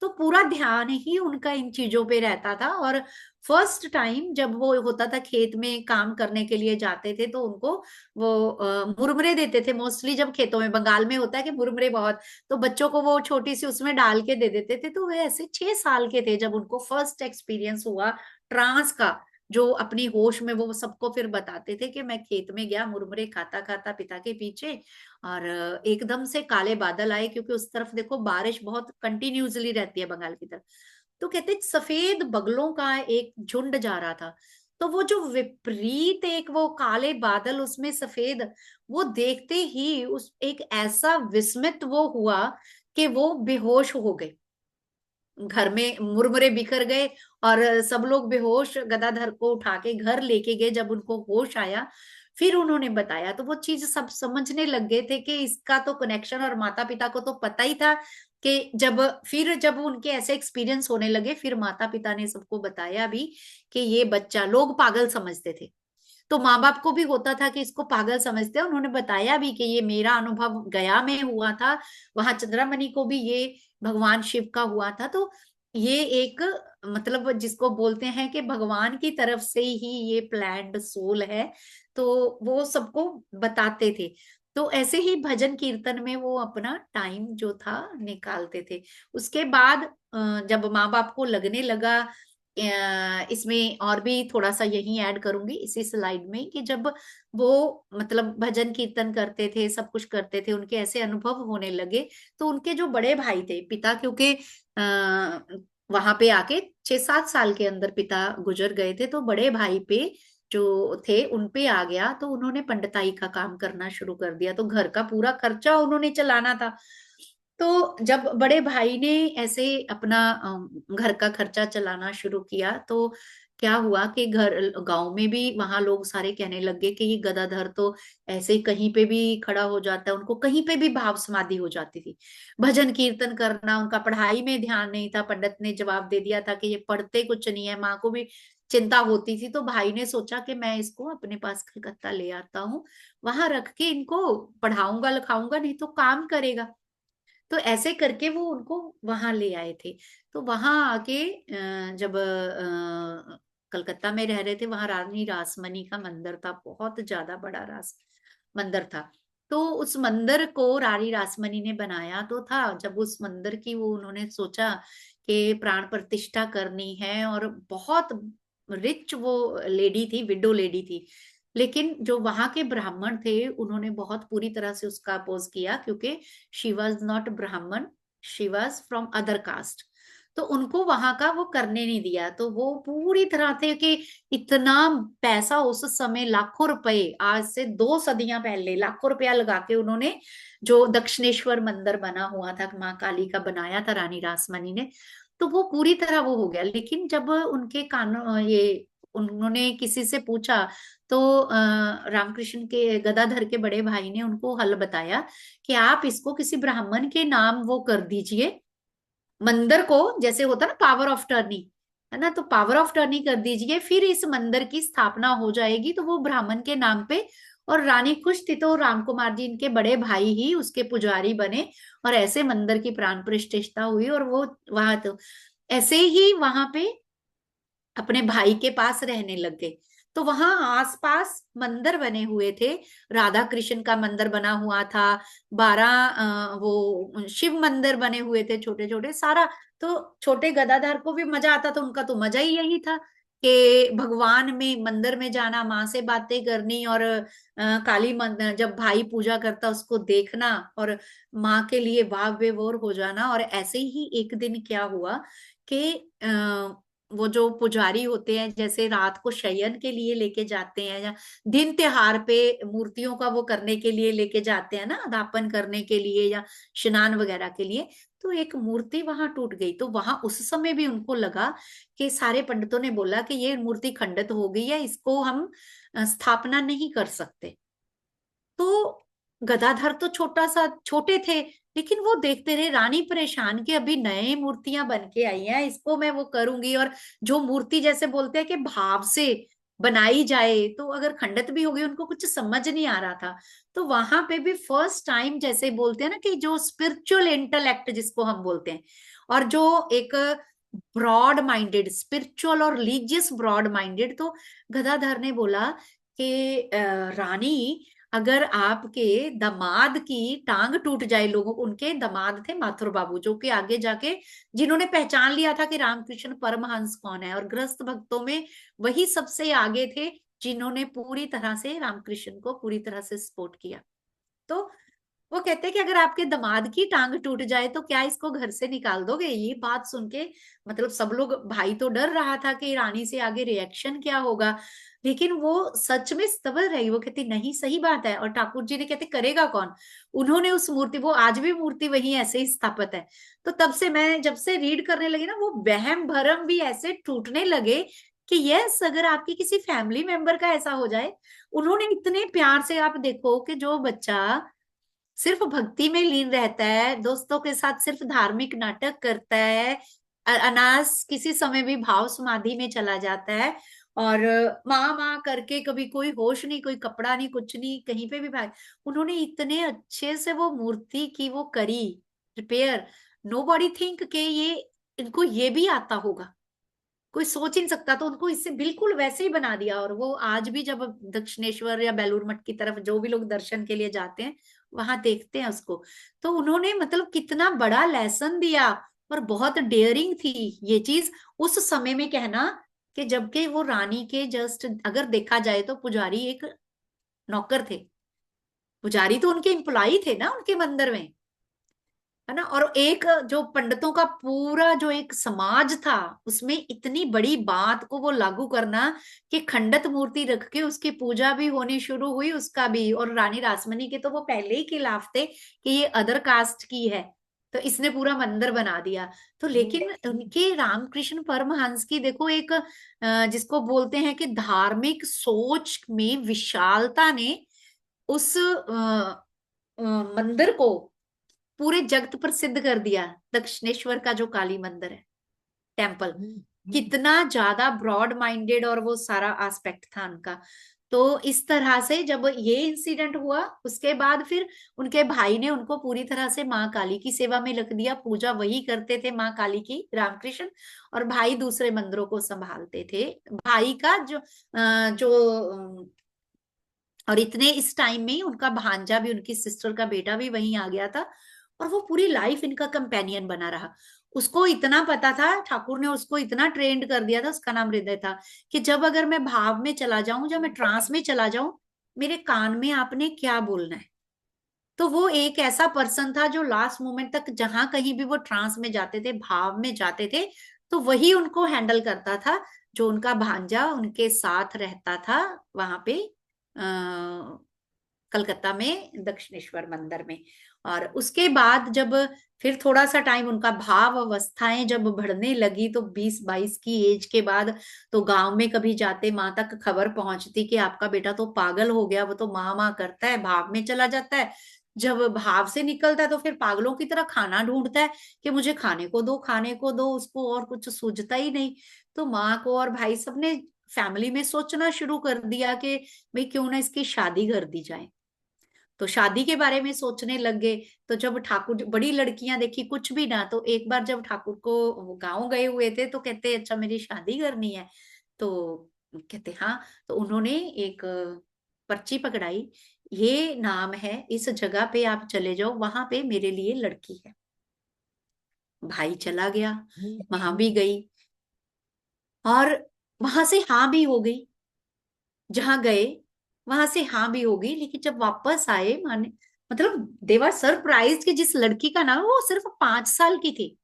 Speaker 2: तो पूरा ध्यान ही उनका इन चीजों पे रहता था। और फर्स्ट टाइम जब वो होता था, खेत में काम करने के लिए जाते थे, तो उनको वो मुरमुरे देते थे। मोस्टली जब खेतों में, बंगाल में होता है कि मुरमुरे बहुत, तो बच्चों को वो छोटी सी उसमें डाल के दे देते थे। तो वे ऐसे 6 साल के थे जब उनको फर्स्ट एक्सपीरियंस हुआ ट्रांस का, जो अपनी होश में वो सबको फिर बताते थे कि मैं खेत में गया मुरमुरे खाता खाता पिता के पीछे, और एकदम से काले बादल आए, क्योंकि उस तरफ देखो बारिश बहुत कंटिन्यूसली रहती है बंगाल की तरफ। तो कहते सफेद बगलों का एक झुंड जा रहा था। तो वो जो विपरीत एक वो काले बादल, उसमें सफेद, वो देखते ही उस एक ऐसा विस्मित वो हुआ कि वो बेहोश हो गए। घर में मुरमुरे बिखर गए और सब लोग बेहोश, गदाधर को उठा के घर लेके गए। जब उनको होश आया, फिर उन्होंने बताया, तो वो चीज सब समझने लग गए थे कि इसका तो कनेक्शन, और माता पिता को तो पता ही था कि जब उनके ऐसे एक्सपीरियंस होने लगे, फिर माता पिता ने सबको बताया भी कि ये बच्चा, लोग पागल समझते थे, तो माँ बाप को भी होता था कि इसको पागल समझते हैं। उन्होंने बताया भी कि ये मेरा अनुभव गया में हुआ था, वहां चंद्रमणि को भी ये भगवान शिव का हुआ था। तो ये एक, मतलब जिसको बोलते हैं कि भगवान की तरफ से ही ये प्लैंड सोल है। तो वो सबको बताते थे। तो ऐसे ही भजन कीर्तन में वो अपना टाइम जो था निकालते थे। उसके बाद जब माँ बाप को लगने लगा, इसमें और भी थोड़ा सा यही ऐड करूंगी इसी स्लाइड में, कि जब वो मतलब भजन कीर्तन करते थे, सब कुछ करते थे, उनके ऐसे अनुभव होने लगे। तो उनके जो बड़े भाई थे, पिता क्योंकि वहां पे आके 6-7 साल के अंदर पिता गुजर गए थे, तो बड़े भाई पे जो थे उन पे आ गया। तो उन्होंने पंडिताई का काम करना शुरू कर दिया, तो घर का पूरा खर्चा उन्होंने चलाना था। तो जब बड़े भाई ने ऐसे अपना घर का खर्चा चलाना शुरू किया, तो क्या हुआ कि घर गांव में भी वहां लोग सारे कहने लगे कि ये गदाधर तो ऐसे ही कहीं पे भी खड़ा हो जाता है, उनको कहीं पे भी भाव समाधि हो जाती थी। भजन कीर्तन करना, उनका पढ़ाई में ध्यान नहीं था। पंडित ने जवाब दे दिया था कि ये पढ़ते कुछ नहीं है। माँ को भी चिंता होती थी। तो भाई ने सोचा कि मैं इसको अपने पास कलकत्ता ले आता हूँ, वहां रख के इनको पढ़ाऊंगा लिखाऊंगा, नहीं तो काम करेगा। तो ऐसे करके वो उनको वहां ले आए थे। तो वहां आके जब कलकत्ता में रह रहे थे, वहां रानी रासमणी का मंदिर था, बहुत ज्यादा बड़ा रास मंदिर था। तो उस मंदिर को रानी रासमणी ने बनाया तो था। जब उस मंदिर की वो उन्होंने सोचा कि प्राण प्रतिष्ठा करनी है, और बहुत रिच वो लेडी थी, विडो लेडी थी, लेकिन जो वहां के ब्राह्मण थे उन्होंने बहुत पूरी तरह से उसका अपोज किया, क्योंकि शी वॉज नॉट ब्राह्मण, she was from other caste. तो उनको वहां का वो करने नहीं दिया। तो वो पूरी तरह थे कि इतना पैसा उस समय, लाखों रुपए, आज से 2 सदियां पहले लाखों रुपया लगा के उन्होंने जो दक्षिणेश्वर मंदिर बना हुआ था, माँ काली का बनाया था रानी रासमणी ने। तो वो पूरी तरह वो हो गया। लेकिन जब उनके कान ये उन्होंने किसी से पूछा, तो रामकृष्ण के गदाधर के बड़े भाई ने उनको हल बताया कि आप इसको किसी ब्राह्मण के नाम वो कर दीजिए, मंदिर को, जैसे होता ना पावर ऑफ टर्नी, है ना, तो पावर ऑफ टर्नी कर दीजिए, फिर इस मंदिर की स्थापना हो जाएगी, तो वो ब्राह्मण के नाम पे। और रानी खुश थी, तो राम कुमार जी इनके बड़े भाई ही उसके पुजारी बने, और ऐसे मंदिर की प्राण प्रतिष्ठा हुई। और वो वहां तो ऐसे ही वहां पे अपने भाई के पास रहने लग गए। तो वहां आसपास मंदिर बने हुए थे, राधा कृष्ण का मंदिर बना हुआ था, 12 वो शिव मंदिर बने हुए थे छोटे छोटे सारा। तो छोटे गदाधर को भी मजा आता था, उनका तो मजा ही यही था कि भगवान में मंदिर में जाना, माँ से बातें करनी, और काली मंदिर जब भाई पूजा करता उसको देखना, और माँ के लिए वाव बेवोर हो जाना। और ऐसे ही एक दिन क्या हुआ कि वो जो पुजारी होते हैं, जैसे रात को शयन के लिए लेके जाते हैं, या दिन त्योहार पे मूर्तियों का वो करने के लिए लेके जाते हैं ना, अदापन करने के लिए या स्नान वगैरह के लिए, तो एक मूर्ति वहां टूट गई। तो वहां उस समय भी उनको लगा कि सारे पंडितों ने बोला कि ये मूर्ति खंडित हो गई है, इसको हम स्थापना नहीं कर सकते। तो गदाधर तो छोटा सा छोटे थे, लेकिन वो देखते रहे, रानी परेशान कि अभी नए मूर्तियां बन के आई हैं, इसको मैं वो करूंगी। और जो मूर्ति जैसे बोलते हैं कि भाव से बनाई जाए, तो अगर खंडित भी हो गई, उनको कुछ समझ नहीं आ रहा था। तो वहां पे भी फर्स्ट टाइम, जैसे बोलते हैं ना कि जो स्पिरिचुअल इंटेलेक्ट जिसको हम बोलते हैं, और जो एक ब्रॉड माइंडेड स्पिरिचुअल और रिलीजियस ब्रॉड माइंडेड, तो गदाधर ने बोला कि रानी, अगर आपके दामाद की टांग टूट जाए, लोगों, उनके दामाद थे माथुर बाबू, जो कि आगे जाके जिन्होंने पहचान लिया था कि रामकृष्ण परमहंस कौन है, और गृहस्थ भक्तों में वही सबसे आगे थे जिन्होंने पूरी तरह से रामकृष्ण को पूरी तरह से सपोर्ट किया। तो वो कहते हैं कि अगर आपके दामाद की टांग टूट जाए तो क्या इसको घर से निकाल दोगे? ये बात सुन के मतलब सब लोग, भाई तो डर रहा था कि रानी से आगे रिएक्शन क्या होगा, लेकिन वो सच में स्तब्ध रही। वो कहती नहीं, सही बात है। और ठाकुर जी ने कहते करेगा कौन? उन्होंने उस मूर्ति, वो आज भी मूर्ति वही ऐसे ही स्थापित है। तो तब से मैं जब से रीड करने लगी ना, वो वहम भरम भी ऐसे टूटने लगे कि यस, अगर आपकी किसी फैमिली मेंबर का ऐसा हो जाए। उन्होंने इतने प्यार से, आप देखो कि जो बच्चा सिर्फ भक्ति में लीन रहता है, दोस्तों के साथ सिर्फ धार्मिक नाटक करता है, अनास किसी समय भी भाव समाधि में चला जाता है, और माँ माँ करके कभी कोई होश नहीं, कोई कपड़ा नहीं, कुछ नहीं, कहीं पे भी भाई, उन्होंने इतने अच्छे से वो मूर्ति की वो करी रिपेयर। नो बॉडी थिंक के ये इनको ये भी आता होगा, कोई सोच ही नहीं सकता। तो उनको इससे बिल्कुल वैसे ही बना दिया। और वो आज भी जब दक्षिणेश्वर या बेलूर मठ की तरफ जो भी लोग दर्शन के लिए जाते हैं, वहां देखते हैं उसको। तो उन्होंने मतलब कितना बड़ा लेसन दिया, और बहुत डेयरिंग थी ये चीज उस समय में कहना, कि जबकि वो रानी के जस्ट अगर देखा जाए तो पुजारी एक नौकर थे, पुजारी तो उनके एम्प्लॉई थे ना उनके मंदिर में, है ना। और एक जो पंडितों का पूरा जो एक समाज था, उसमें इतनी बड़ी बात को वो लागू करना कि खंडित मूर्ति रख के उसकी पूजा भी होनी शुरू हुई, उसका भी। और रानी रासमणी के तो वो पहले ही खिलाफ थे कि ये अदर कास्ट की है, तो इसने पूरा मंदिर बना दिया। तो लेकिन उनके रामकृष्ण परमहंस की देखो एक जिसको बोलते हैं कि धार्मिक सोच में विशालता ने उस मंदिर को पूरे जगत प्रसिद्ध कर दिया। दक्षिणेश्वर का जो काली मंदिर है, टेम्पल, कितना ज्यादा ब्रॉड माइंडेड और वो सारा एस्पेक्ट था उनका। तो इस तरह से जब ये इंसिडेंट हुआ, उसके बाद फिर उनके भाई ने उनको पूरी तरह से माँ काली की सेवा में रख दिया, पूजा वही करते थे माँ काली की, रामकृष्ण। और भाई दूसरे मंदिरों को संभालते थे। भाई का जो और इतने इस टाइम में ही उनका भांजा भी, उनकी सिस्टर का बेटा भी वहीं आ गया था, और वो पूरी लाइफ इनका कंपेनियन बना रहा। उसको इतना पता था, ठाकुर ने उसको इतना ट्रेंड कर दिया था, उसका नाम हृदय था, कि जब अगर मैं भाव में चला जाऊं, जब मैं ट्रांस में चला जाऊं, मेरे कान में आपने क्या बोलना है। तो वो एक ऐसा पर्सन था जो लास्ट मोमेंट तक, जहां कहीं भी वो ट्रांस में जाते थे, भाव में जाते थे, तो वही उनको हैंडल करता था, जो उनका भांजा उनके साथ रहता था वहां पे कलकत्ता में दक्षिणेश्वर मंदिर में। और उसके बाद जब फिर थोड़ा सा टाइम, उनका भाव अवस्थाएं जब बढ़ने लगी, तो 20-22 की एज के बाद तो गांव में कभी जाते माँ तक खबर पहुंचती कि आपका बेटा तो पागल हो गया, वो तो माँ माँ करता है, भाव में चला जाता है। जब भाव से निकलता है तो फिर पागलों की तरह खाना ढूंढता है कि मुझे खाने को दो, खाने को दो, उसको और कुछ सूझता ही नहीं। तो माँ को और भाई सबने फैमिली में सोचना शुरू कर दिया कि भाई क्यों ना इसकी शादी कर दी जाए। तो शादी के बारे में सोचने लग गए। तो जब ठाकुर बड़ी लड़कियां देखी कुछ भी ना, तो एक बार जब ठाकुर को वो गाँव गए हुए थे तो कहते अच्छा मेरी शादी करनी है। तो कहते हाँ। तो उन्होंने एक पर्ची पकड़ाई, ये नाम है, इस जगह पे आप चले जाओ, वहां पे मेरे लिए लड़की है। भाई चला गया, वहां भी गई, और वहां से हाँ भी हो गई। जहां गए वहां से हाँ भी हो गई, लेकिन जब वापस आए माने, मतलब देवर सरप्राइज कि जिस लड़की का नाम वो सिर्फ 5 साल की थी।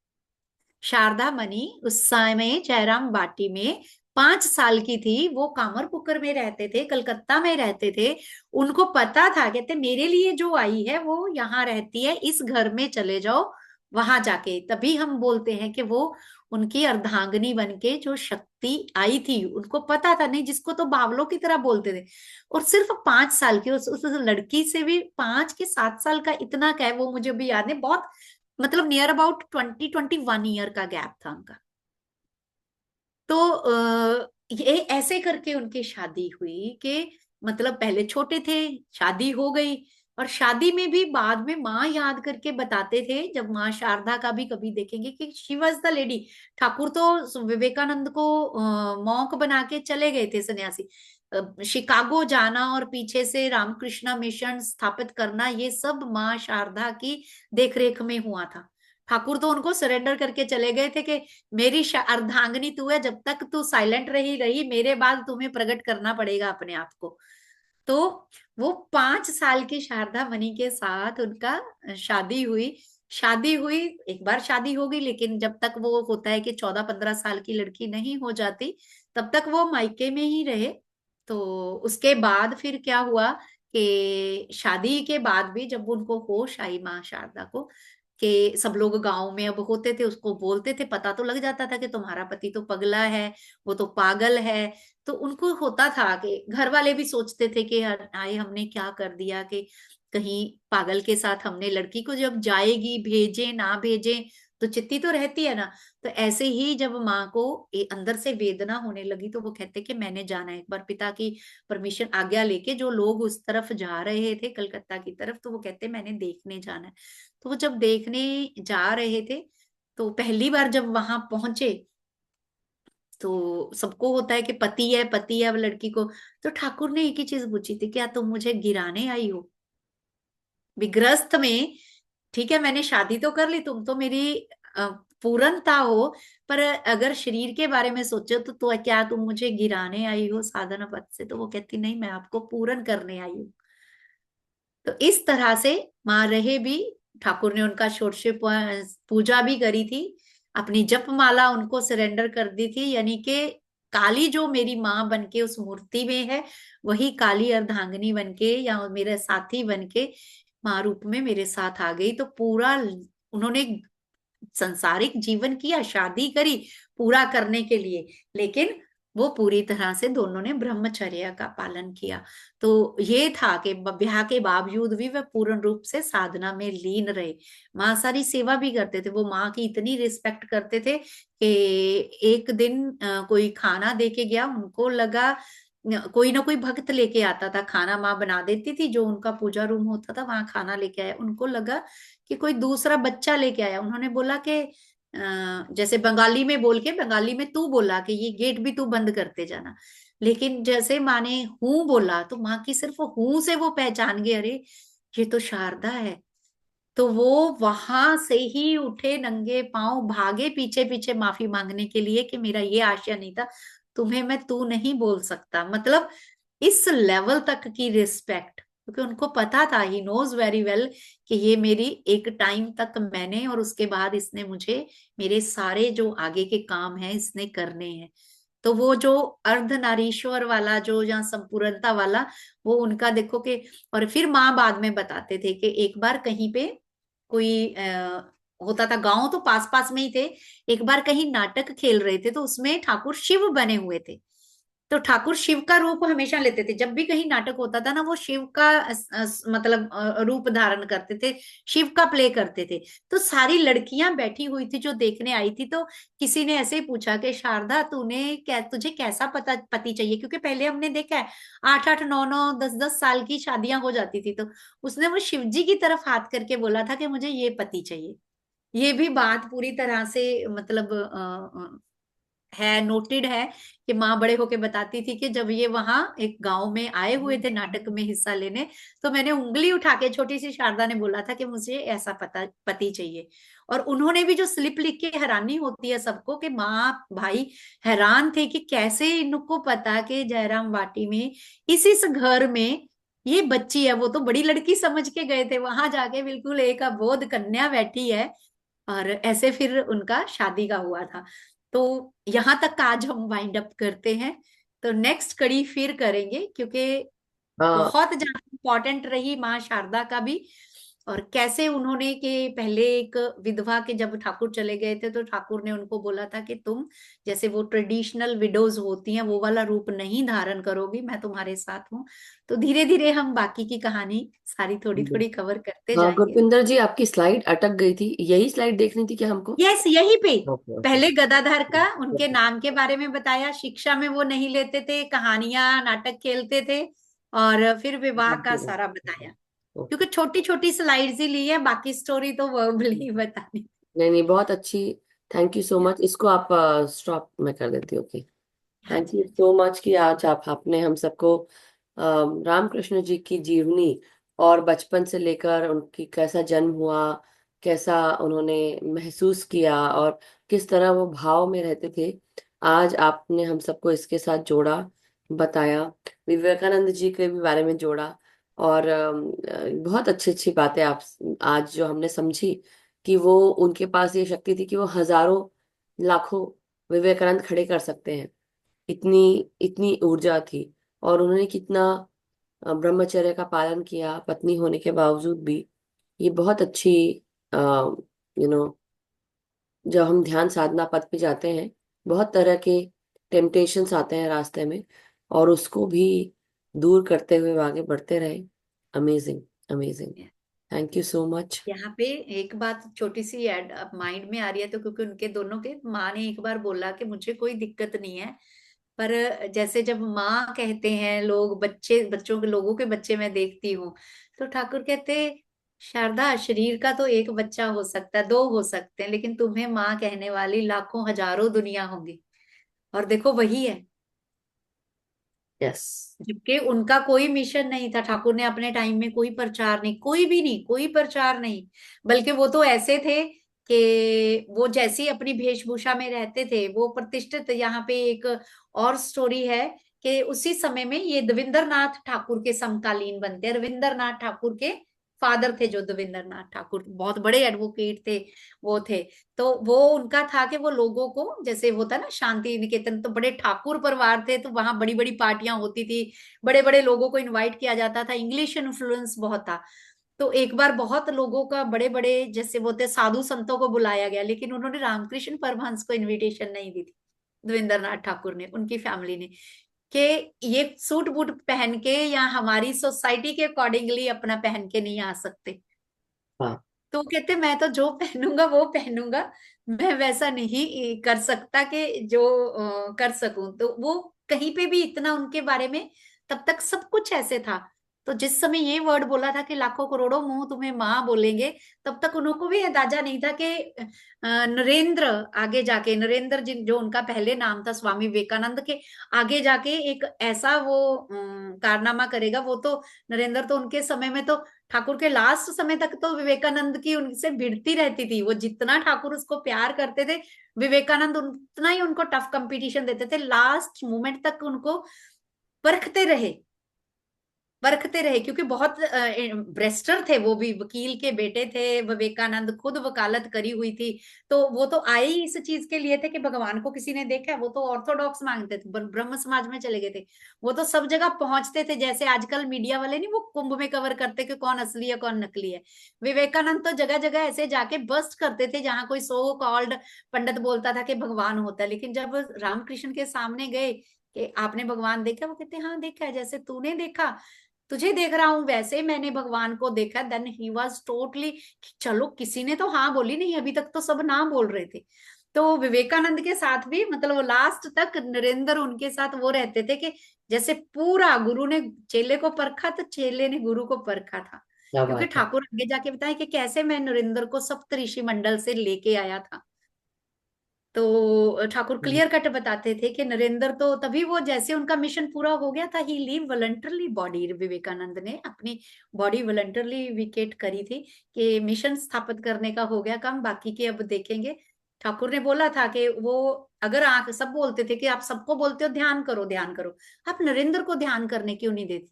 Speaker 2: शारदा मणि उस समय जयराम बाटी में 5 साल की थी। वो कामरपुकुर में रहते थे, कलकत्ता में रहते थे। उनको पता था, कहते मेरे लिए जो आई है वो यहाँ रहती है, इस घर में चले जाओ। वहां जाके तभी हम बोलते हैं कि वो उनकी अर्धांगिनी बन के जो शक्ति आई थी, उनको पता था। नहीं, जिसको तो बावलों की तरह बोलते थे। और सिर्फ 5 साल की उस लड़की से भी 5 के 7 साल का इतना क्या है वो मुझे भी याद नहीं, बहुत मतलब नियर अबाउट 20-21 ईयर का गैप था उनका। तो ये ऐसे करके उनकी शादी हुई कि मतलब पहले छोटे थे, शादी हो गई। और शादी में भी बाद में माँ याद करके बताते थे, जब माँ शारदा का भी कभी देखेंगे कि she was the lady. Thakur तो विवेकानंद को मॉन्क बना के चले गए थे, सन्यासी। शिकागो जाना और पीछे से रामकृष्णा मिशन स्थापित करना, ये सब माँ शारदा की देखरेख में हुआ था। ठाकुर तो उनको सरेंडर करके चले गए थे कि मेरी अर्धांगिनी तू है, जब तक तू साइलेंट रही रही मेरे बाद तुम्हें प्रकट करना पड़ेगा अपने आप को। तो वो 5 साल की शारदा मणि के साथ उनका शादी हुई। शादी हुई, एक बार शादी हो गई, लेकिन जब तक वो होता है कि 14-15 साल की लड़की नहीं हो जाती, तब तक वो मायके में ही रहे। तो उसके बाद फिर क्या हुआ कि शादी के बाद भी जब उनको होश आई माँ शारदा को, कि सब लोग गांव में अब होते थे, उसको बोलते थे, पता तो लग जाता था कि तुम्हारा पति तो पगला है, वो तो पागल है। तो उनको होता था कि घर वाले भी सोचते थे कि यार आए हमने क्या कर दिया कि कहीं पागल के साथ हमने लड़की को जब जाएगी भेजे ना भेजे, तो चित्ती तो रहती है ना। तो ऐसे ही जब माँ को अंदर से वेदना होने लगी, तो वो कहते कि मैंने जाना है। एक बार पिता की परमिशन आज्ञा लेके जो लोग उस तरफ जा रहे थे कलकत्ता की तरफ, तो वो कहते मैंने देखने जाना है। तो वो जब देखने जा रहे थे, तो पहली बार जब वहां पहुंचे, तो सबको होता है कि पति है अब लड़की को। तो ठाकुर ने एक ही चीज पूछी थी, क्या तुम मुझे गिराने आई हो विग्रस्त में? ठीक है, मैंने शादी तो कर ली, तुम तो मेरी अ, पूर्णता हो, पर अगर शरीर के बारे में सोचो तो क्या तुम मुझे गिराने आई हो साधना पथ से? तो वो कहती नहीं, मैं आपको पूर्ण करने आई हूँ। तो इस तरह से माँ रहे भी। ठाकुर ने उनका षोडशी पूजा भी करी थी, अपनी जप माला उनको सरेंडर कर दी थी, यानी कि काली जो मेरी माँ बन के उस मूर्ति में है, वही काली अर्धांगिनी बन के या मेरे साथी बन के माँ रूप में मेरे साथ आ गई। तो पूरा उन्होंने संसारिक जीवन किया, शादी करी पूरा करने के लिए, लेकिन वो पूरी तरह से दोनों ने ब्रह्मचर्य का पालन किया। तो ये था कि ब्याह के बावजूद भी वह पूर्ण रूप से साधना में लीन रहे। माँ सारी सेवा भी करते थे, वो माँ की इतनी रिस्पेक्ट करते थे कि एक दिन कोई खाना दे के गया, उनको लगा कोई ना कोई भक्त लेके आता था, खाना माँ बना देती थी, जो उनका पूजा रूम होता था वहां खाना लेके आया, उनको लगा कि कोई दूसरा बच्चा लेके आया। उन्होंने बोला कि जैसे बंगाली में बोल के, बंगाली में तू बोला कि ये गेट भी तू बंद करते जाना। लेकिन जैसे माँ ने हूं बोला, तो माँ की सिर्फ हूं से वो पहचान गए, अरे ये तो शारदा है। तो वो वहां से ही उठे, नंगे पांव भागे पीछे पीछे माफी मांगने के लिए कि मेरा ये आशय नहीं था, तुम्हें मैं तू नहीं बोल सकता। मतलब इस लेवल तक की रिस्पेक्ट, क्योंकि उनको पता था, ही नोज वेरी वेल कि ये मेरी एक टाइम तक मैंने, और उसके बाद इसने मुझे मेरे सारे जो आगे के काम हैं इसने करने हैं। तो वो जो अर्धनारीश्वर वाला जो या संपूर्णता वाला, वो उनका देखो कि। और फिर माँ बाद में बताते थे कि एक बार कहीं पे कोई होता था, गांव तो पास पास में ही थे। एक बार कहीं नाटक खेल रहे थे तो उसमें ठाकुर शिव बने हुए थे। तो ठाकुर शिव का रूप हमेशा लेते थे, जब भी कहीं नाटक होता था ना वो शिव का मतलब रूप धारण करते थे, शिव का प्ले करते थे। तो सारी लड़कियां बैठी हुई थी जो देखने आई थी। तो किसी ने ऐसे ही पूछा कि शारदा तुझे कैसा पति चाहिए, क्योंकि पहले हमने देखा है 8 8 9 9 10 10 साल की शादियां हो जाती थी। तो उसने वो शिव जी की तरफ हाथ करके बोला था कि मुझे ये पति चाहिए। ये भी बात पूरी तरह से मतलब है, नोटेड है कि माँ बड़े होके बताती थी कि जब ये वहां एक गांव में आए हुए थे नाटक में हिस्सा लेने, तो मैंने उंगली उठा के, छोटी सी शारदा ने बोला था कि मुझे ऐसा पति चाहिए। और उन्होंने भी जो स्लिप लिख के, हैरानी होती है सबको कि माँ भाई हैरान थे कि कैसे इनको पता कि जयराम वाटी में इस घर में ये बच्ची है। वो तो बड़ी लड़की समझ के गए थे, वहां जाके बिल्कुल एक अबोध कन्या बैठी है। और ऐसे फिर उनका शादी का हुआ था। तो यहां तक आज हम वाइंड अप करते हैं। तो नेक्स्ट कड़ी फिर करेंगे, क्योंकि
Speaker 1: हाँ
Speaker 2: बहुत ज्यादा इंपॉर्टेंट रही माँ शारदा का भी। और कैसे उन्होंने कि पहले एक विधवा के जब ठाकुर चले गए थे तो ठाकुर ने उनको बोला था कि तुम जैसे वो ट्रेडिशनल विडोज होती हैं वो वाला रूप नहीं धारण करोगी, मैं तुम्हारे साथ हूँ। तो धीरे धीरे हम बाकी की कहानी सारी थोड़ी थोड़ी कवर करते
Speaker 1: हाँ,
Speaker 2: जाएंगे।
Speaker 1: गुरपिंदर जी आपकी स्लाइड अटक गई थी, यही स्लाइड देखनी थी क्या हमको?
Speaker 2: यस, यही पे
Speaker 1: ओके ओके।
Speaker 2: पहले गदाधर का उनके नाम के बारे में बताया, शिक्षा में वो नहीं लेते थे, कहानियां नाटक खेलते थे, और फिर विवाह का सारा बताया।
Speaker 1: ओके।
Speaker 2: क्योंकि छोटी छोटी स्लाइड्स ही ली है, बाकी स्टोरी तो वर्बली बतानी।
Speaker 1: नहीं नहीं, बहुत अच्छी। Thank you so much. इसको आप स्टॉप में कर देती हो? ओके।
Speaker 2: हाँ
Speaker 1: थैंक
Speaker 2: जी,
Speaker 1: यू
Speaker 2: हाँ
Speaker 1: सो मच कि आज आपने हम सबको रामकृष्ण जी की जीवनी और बचपन से लेकर उनकी कैसा जन्म हुआ, कैसा उन्होंने महसूस किया और किस तरह वो भाव में रहते थे, आज आपने हम सबको इसके साथ जोड़ा, बताया, विवेकानंद जी के भी बारे में जोड़ा। और बहुत अच्छी अच्छी बातें आप आज जो हमने समझी कि वो उनके पास ये शक्ति थी कि वो हजारों लाखों विवेकानंद खड़े कर सकते हैं, इतनी इतनी ऊर्जा थी। और उन्होंने कितना ब्रह्मचर्य का पालन किया पत्नी होने के बावजूद भी। ये बहुत अच्छी, नो, जब हम ध्यान साधना पथ पे जाते हैं बहुत तरह के टेम्पटेशंस आते हैं रास्ते में, और उसको भी दूर करते हुए आगे बढ़ते रहे। Amazing, amazing. Thank you so much.
Speaker 2: यहाँ पे एक बात छोटी सी ऐड अब माइंड में आ रही है, तो क्योंकि उनके दोनों के माँ ने एक बार बोला कि मुझे कोई दिक्कत नहीं है, पर जैसे जब माँ कहते हैं लोग, बच्चों के, लोगों के बच्चे मैं देखती हूँ, तो ठाकुर कहते शारदा शरीर का तो एक बच्चा हो सकता है, दो हो सकते हैं, लेकिन तुम्हें माँ कहने वाली लाखों हजारों दुनिया होंगी। और देखो वही है।
Speaker 1: यस।
Speaker 2: जबकि उनका कोई मिशन नहीं था, ठाकुर ने अपने टाइम में कोई प्रचार नहीं, कोई भी नहीं, कोई प्रचार नहीं। बल्कि वो तो ऐसे थे कि वो जैसी अपनी वेशभूषा में रहते थे वो प्रतिष्ठित। यहाँ पे एक और स्टोरी है कि उसी समय में ये देवेंद्र नाथ ठाकुर के समकालीन बनते हैं। रविंद्र नाथ ठाकुर के फादर थे जो देवेंद्र नाथ ठाकुर, बहुत बड़े एडवोकेट थे वो थे। तो वो उनका था कि वो लोगों को, जैसे होता है ना शांति निकेतन, तो बड़े ठाकुर परिवार थे, तो वहां बड़ी बड़ी पार्टियां होती थी, बड़े बड़े लोगों को इनवाइट किया जाता था, इंग्लिश इन्फ्लुएंस बहुत था। तो एक बार बहुत लोगों का, बड़े बड़े जैसे वो थे साधु संतों को बुलाया गया, लेकिन उन्होंने रामकृष्ण परमहंस को इनविटेशन नहीं दी थी, देवेंद्र नाथ ठाकुर ने, उनकी फैमिली ने, कि ये सूट बूट पहन के या हमारी सोसाइटी के अकॉर्डिंगली अपना पहन के नहीं आ सकते।
Speaker 1: हाँ
Speaker 2: तो वो कहते मैं तो जो पहनूंगा वो पहनूंगा, मैं वैसा नहीं कर सकता कि जो कर सकूं। तो वो कहीं पे भी इतना उनके बारे में, तब तक सब कुछ ऐसे था। तो जिस समय ये वर्ड बोला था कि लाखों करोड़ों मुंह तुम्हें माँ बोलेंगे, तब तक उनको भी अंदाजा नहीं था कि नरेंद्र, आगे जाके नरेंद्र जिन जो उनका पहले नाम था स्वामी विवेकानंद के, आगे जाके एक ऐसा वो कारनामा करेगा। वो तो नरेंद्र तो उनके समय में तो, ठाकुर के लास्ट समय तक तो विवेकानंद की उनसे भिड़ती रहती थी। वो जितना ठाकुर उसको प्यार करते थे, विवेकानंद उतना ही उनको टफ कंपटीशन देते थे, लास्ट मोमेंट तक उनको परखते रहे। परखते रहे, क्योंकि बहुत ब्रेस्टर थे, वो भी वकील के बेटे थे, विवेकानंद खुद वकालत करी हुई थी। तो वो तो आए ही इस चीज के लिए थे कि भगवान को किसी ने देखा है। वो तो ऑर्थोडॉक्स मांगते थे, ब्रह्म समाज में चले गए थे। वो तो सब जगह पहुंचते थे, जैसे आजकल मीडिया वाले नहीं वो कुंभ में कवर करते कि कौन असली है कौन नकली है। विवेकानंद तो जगह जगह ऐसे जाके बस्ट करते थे जहां कोई सो कॉल्ड पंडित बोलता था कि भगवान होता है, लेकिन जब रामकृष्ण के सामने गए कि आपने भगवान देखा, वो कहते हाँ देखा है, जैसे तूने देखा तुझे देख रहा हूं वैसे मैंने भगवान को देखा। देन ही वॉज टोटली, चलो किसी ने तो हाँ बोली नहीं, अभी तक तो सब ना बोल रहे थे। तो विवेकानंद के साथ भी मतलब वो लास्ट तक नरेंद्र उनके साथ वो रहते थे कि जैसे पूरा गुरु ने चेले को परखा तो चेले ने गुरु को परखा था।
Speaker 1: क्या
Speaker 2: क्योंकि
Speaker 1: बात है।
Speaker 2: ठाकुर आगे जाके बताए कि कैसे मैं नरेंद्र को सप्तऋषि मंडल से लेके आया था। तो ठाकुर क्लियर कट बताते थे कि नरेंद्र तो तभी वो जैसे उनका मिशन पूरा हो गया था, ही लीव वॉलंटरली बॉडी, विवेकानंद ने अपनी बॉडी वॉलंटरली विकेट करी थी कि मिशन स्थापित करने का हो गया काम, बाकी के अब देखेंगे। ठाकुर ने बोला था कि वो अगर आंख सब बोलते थे कि आप सबको बोलते हो ध्यान करो ध्यान करो, आप नरेंद्र को ध्यान करने क्यों नहीं देते।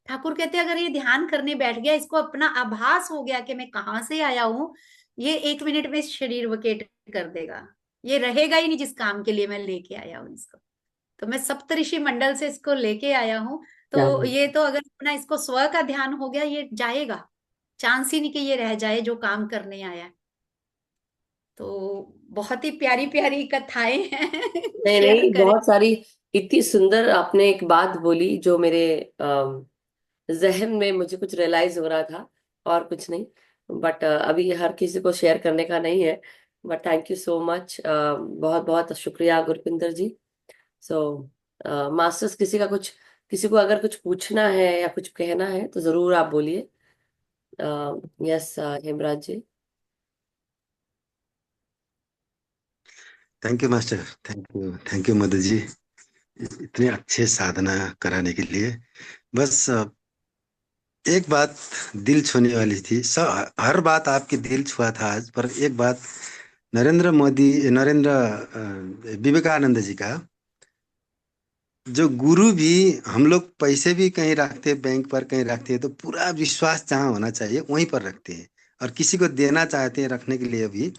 Speaker 2: ठाकुर कहते अगर ये ध्यान करने बैठ गया, इसको अपना आभास हो गया कि मैं कहाँ से आया हूँ, ये 1 मिनट में शरीर वकेट कर देगा, ये रहेगा ही नहीं जिस काम के लिए मैं लेके आया हूँ इसको। तो मैं सप्तऋषि मंडल से इसको लेके आया हूँ।
Speaker 1: क्या
Speaker 2: तो
Speaker 1: बात
Speaker 2: ये तो अगर अपना इसको स्व का ध्यान हो गया, ये जाएगा, चांस ही नहीं कि ये रह जाए जो काम करने आया है। तो बहुत ही प्यारी प्यारी कथाएं हैं
Speaker 1: नहीं
Speaker 2: शेयर
Speaker 1: नहीं,
Speaker 2: करें।
Speaker 1: बहुत सारी। इतनी सुंदर आपने एक बात बोली जो मेरे जहन में मुझे कुछ रियलाइज हो रहा था, और कुछ नहीं। बट अभी ये हर किसी को शेयर करने का नहीं है। But thank you so much, बहुत बहुत शुक्रिया गुरपिंदर जी। सो मास्टर्स, किसी को अगर कुछ पूछना है या कुछ कहना है तो जरूर आप बोलिए। Yes Hemraj ji.
Speaker 3: Thank you master. Thank you Madhu ji, इतने अच्छे साधना कराने के लिए। बस एक बात दिल छूने वाली थी। सब हर बात आपकी दिल छुआ था आज, पर एक बात, विवेकानंद जी का जो गुरु भी, हम लोग पैसे भी कहीं रखते हैं, बैंक पर कहीं रखते हैं तो पूरा विश्वास जहाँ होना चाहिए वहीं पर रखते हैं, और किसी को देना चाहते हैं रखने के लिए भी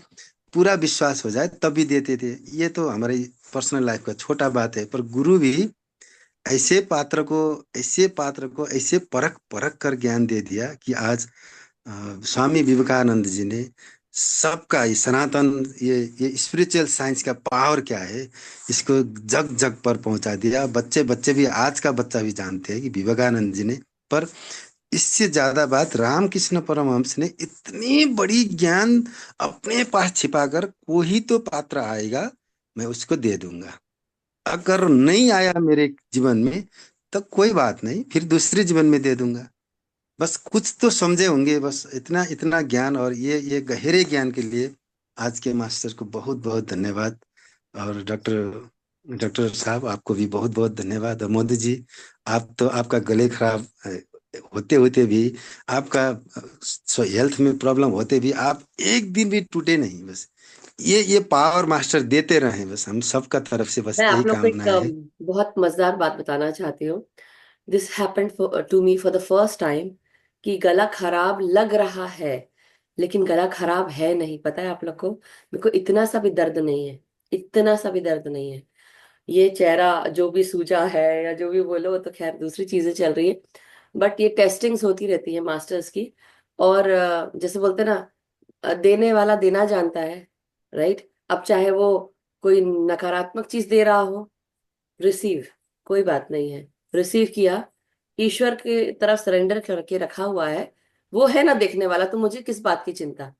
Speaker 3: पूरा विश्वास हो जाए तभी देते थे। ये तो हमारी पर्सनल लाइफ का छोटा बात है, पर गुरु भी ऐसे पात्र को ऐसे परख परख कर ज्ञान दे दिया कि आज स्वामी विवेकानंद जी ने सबका ये सनातन, ये स्पिरिचुअल साइंस का पावर क्या है, इसको जग जग पर पहुंचा दिया। बच्चे बच्चे भी, आज का बच्चा भी जानते हैं कि विवेकानंद जी ने। पर इससे ज्यादा बात, रामकृष्ण परमहंस ने इतनी बड़ी ज्ञान अपने पास छिपाकर, कोई तो पात्र आएगा मैं उसको दे दूंगा, अगर नहीं आया मेरे जीवन में तो कोई बात नहीं, फिर दूसरे जीवन में दे दूंगा। बस कुछ तो समझे होंगे, बस इतना इतना ज्ञान, और ये गहरे ज्ञान के लिए आज के मास्टर को बहुत बहुत धन्यवाद। और डॉक्टर डॉक्टर साहब आपको भी बहुत बहुत धन्यवाद। और मोदी जी, आप तो, आपका गले खराब होते होते भी, आपका हेल्थ में प्रॉब्लम होते भी, आप एक दिन भी टूटे नहीं। बस ये पावर मास्टर देते रहे, बस हम सबका तरफ से बस
Speaker 1: मैं
Speaker 3: यही
Speaker 1: आप लोग को
Speaker 3: कामना
Speaker 1: एक
Speaker 3: है।
Speaker 1: बहुत मजेदार बात बताना चाहती हूँ। This happened to me for the first time, कि गला खराब लग रहा है लेकिन गला खराब है नहीं। पता है आप लोग को, मेरे को इतना सा भी दर्द नहीं है, इतना सा भी दर्द नहीं है। ये चेहरा जो भी सूजा है या जो भी बोलो, वो तो खैर दूसरी चीजें चल रही है। बट ये टेस्टिंग्स होती रहती है मास्टर्स की। और जैसे बोलते हैं ना, देने वाला देना जानता है, राइट। अब चाहे वो कोई नकारात्मक चीज दे रहा हो, रिसीव, कोई बात नहीं है, रिसीव किया, ईश्वर की तरफ सरेंडर करके रखा हुआ है। वो है ना देखने वाला, तो मुझे किस बात की चिंता।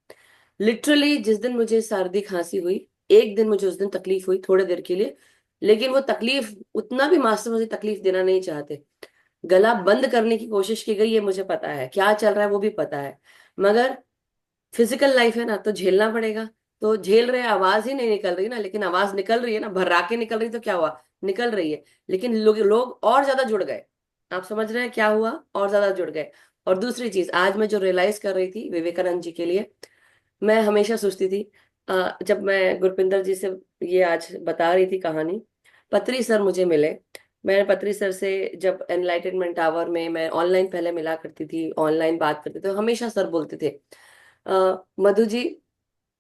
Speaker 1: लिटरली जिस दिन मुझे सर्दी खांसी हुई, एक दिन मुझे उस दिन तकलीफ हुई थोड़ी देर के लिए, लेकिन वो तकलीफ, उतना भी मास्टर मुझे तकलीफ देना नहीं चाहते। गला बंद करने की कोशिश की गई, ये मुझे पता है, क्या चल रहा है वो भी पता है। मगर फिजिकल लाइफ है ना, तो झेलना पड़ेगा। तो झेल रहे हैं, आवाज ही नहीं निकल रही ना, लेकिन आवाज निकल रही है ना, भर्रा के निकल रही, तो क्या हुआ, निकल रही है। लेकिन लोग लोग और ज्यादा जुड़ गए। आप समझ रहे हैं क्या हुआ, और ज्यादा जुड़ गए। और दूसरी चीज आज मैं जो रियलाइज कर रही थी विवेकानंद जी के लिए, मैं हमेशा सोचती थी, जब मैं गुरपिंदर जी से ये आज बता रही थी कहानी, पत्री सर मुझे मिले, मैंने पत्री सर से जब एनलाइटनमेंट आवर में मैं ऑनलाइन पहले मिला करती थी, ऑनलाइन बात करते थे, तो हमेशा सर बोलते थे मधु जी,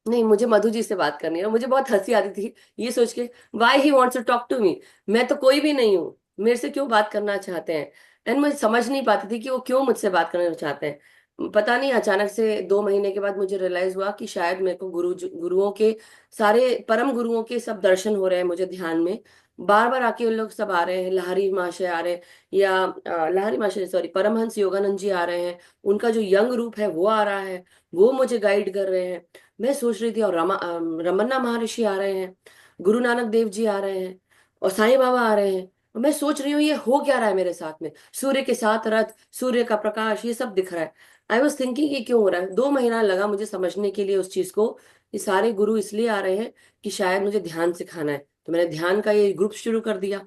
Speaker 1: नहीं मुझे मधु जी से बात करनी है। और मुझे बहुत हंसी आती थी ये सोच के, why he wants to talk to me, मैं तो कोई भी नहीं हूँ, मेरे से क्यों बात करना चाहते हैं। एंड मुझे समझ नहीं पाती थी कि वो क्यों मुझसे बात करना चाहते हैं। पता नहीं, अचानक से 2 महीने के बाद मुझे रियलाइज हुआ कि शायद मेरे को गुरुओं के, सारे परम गुरुओं के सब दर्शन हो रहे हैं मुझे ध्यान में। बार बार आके उन लोग सब आ रहे हैं, लहरी महाशय आ रहे हैं, या लहरी महाशय सॉरी, परमहंस योगानंद जी आ रहे हैं, उनका जो यंग रूप है वो आ रहा है, वो मुझे गाइड कर रहे हैं। मैं सोच रही थी, और रमन्ना महर्षि आ रहे हैं, गुरु नानक देव जी आ रहे हैं, और साईं बाबा आ रहे हैं। और मैं सोच रही हूँ ये हो क्या रहा है मेरे साथ में, सूर्य के साथ रथ, सूर्य का प्रकाश, ये सब दिख रहा है। आई वॉज थिंकिंग ये क्यों हो रहा है। 2 महीना लगा मुझे समझने के लिए उस चीज को, कि सारे गुरु इसलिए आ रहे हैं कि शायद मुझे ध्यान सिखाना है। तो मैंने ध्यान का ये ग्रुप शुरू कर दिया।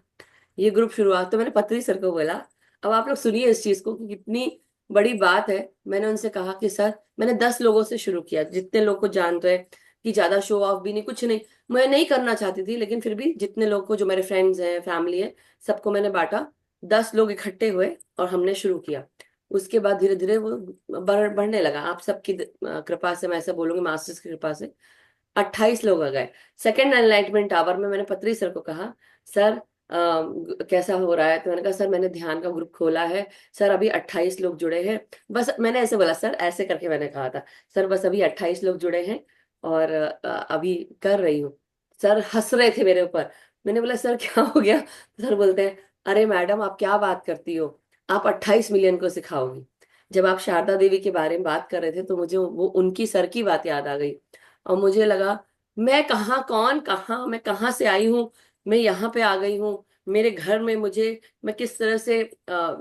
Speaker 1: ये ग्रुप शुरुआत तो मैंने पत्री सर को बोला, अब आप लोग सुनिए इस चीज को कि कितनी बड़ी बात है। मैंने उनसे कहा कि सर, मैंने 10 लोगों से शुरू किया, जितने लोग को जानते हैं, कि ज्यादा शो ऑफ भी नहीं, कुछ नहीं, मैं नहीं करना चाहती थी, लेकिन फिर भी जितने लोग को, जो मेरे फ्रेंड्स हैं, फैमिली है, सबको मैंने बांटा। 10 लोग इकट्ठे हुए और हमने शुरू किया। उसके बाद धीरे धीरे वो बढ़ने लगा, आप सबकी कृपा से, मैं ऐसा बोलूंगी मास्टर्स की कृपा से 28 लोग आ गए। सेकेंड एनलाइटमेंट आवर में मैंने पत्री सर को कहा, सर कैसा हो रहा है। तो मैंने कहा सर, मैंने ध्यान का ग्रुप खोला है सर, अभी 28 लोग जुड़े हैं। बस मैंने ऐसे बोला सर, ऐसे करके मैंने कहा था, सर बस अभी 28 लोग जुड़े हैं, और अभी कर रही हूँ। सर हंस रहे थे मेरे ऊपर। मैंने बोला सर क्या हो गया। तो सर बोलते हैं, अरे मैडम आप क्या बात करती हो, आप 28 मिलियन को सिखाओगी। जब आप शारदा देवी के बारे में बात कर रहे थे, तो मुझे वो उनकी सर की बात याद आ गई। और मुझे लगा, मैं कहाँ, कौन कहाँ, मैं कहाँ से आई हूँ, मैं यहाँ पे आ गई हूँ, मेरे घर में मुझे, मैं किस तरह से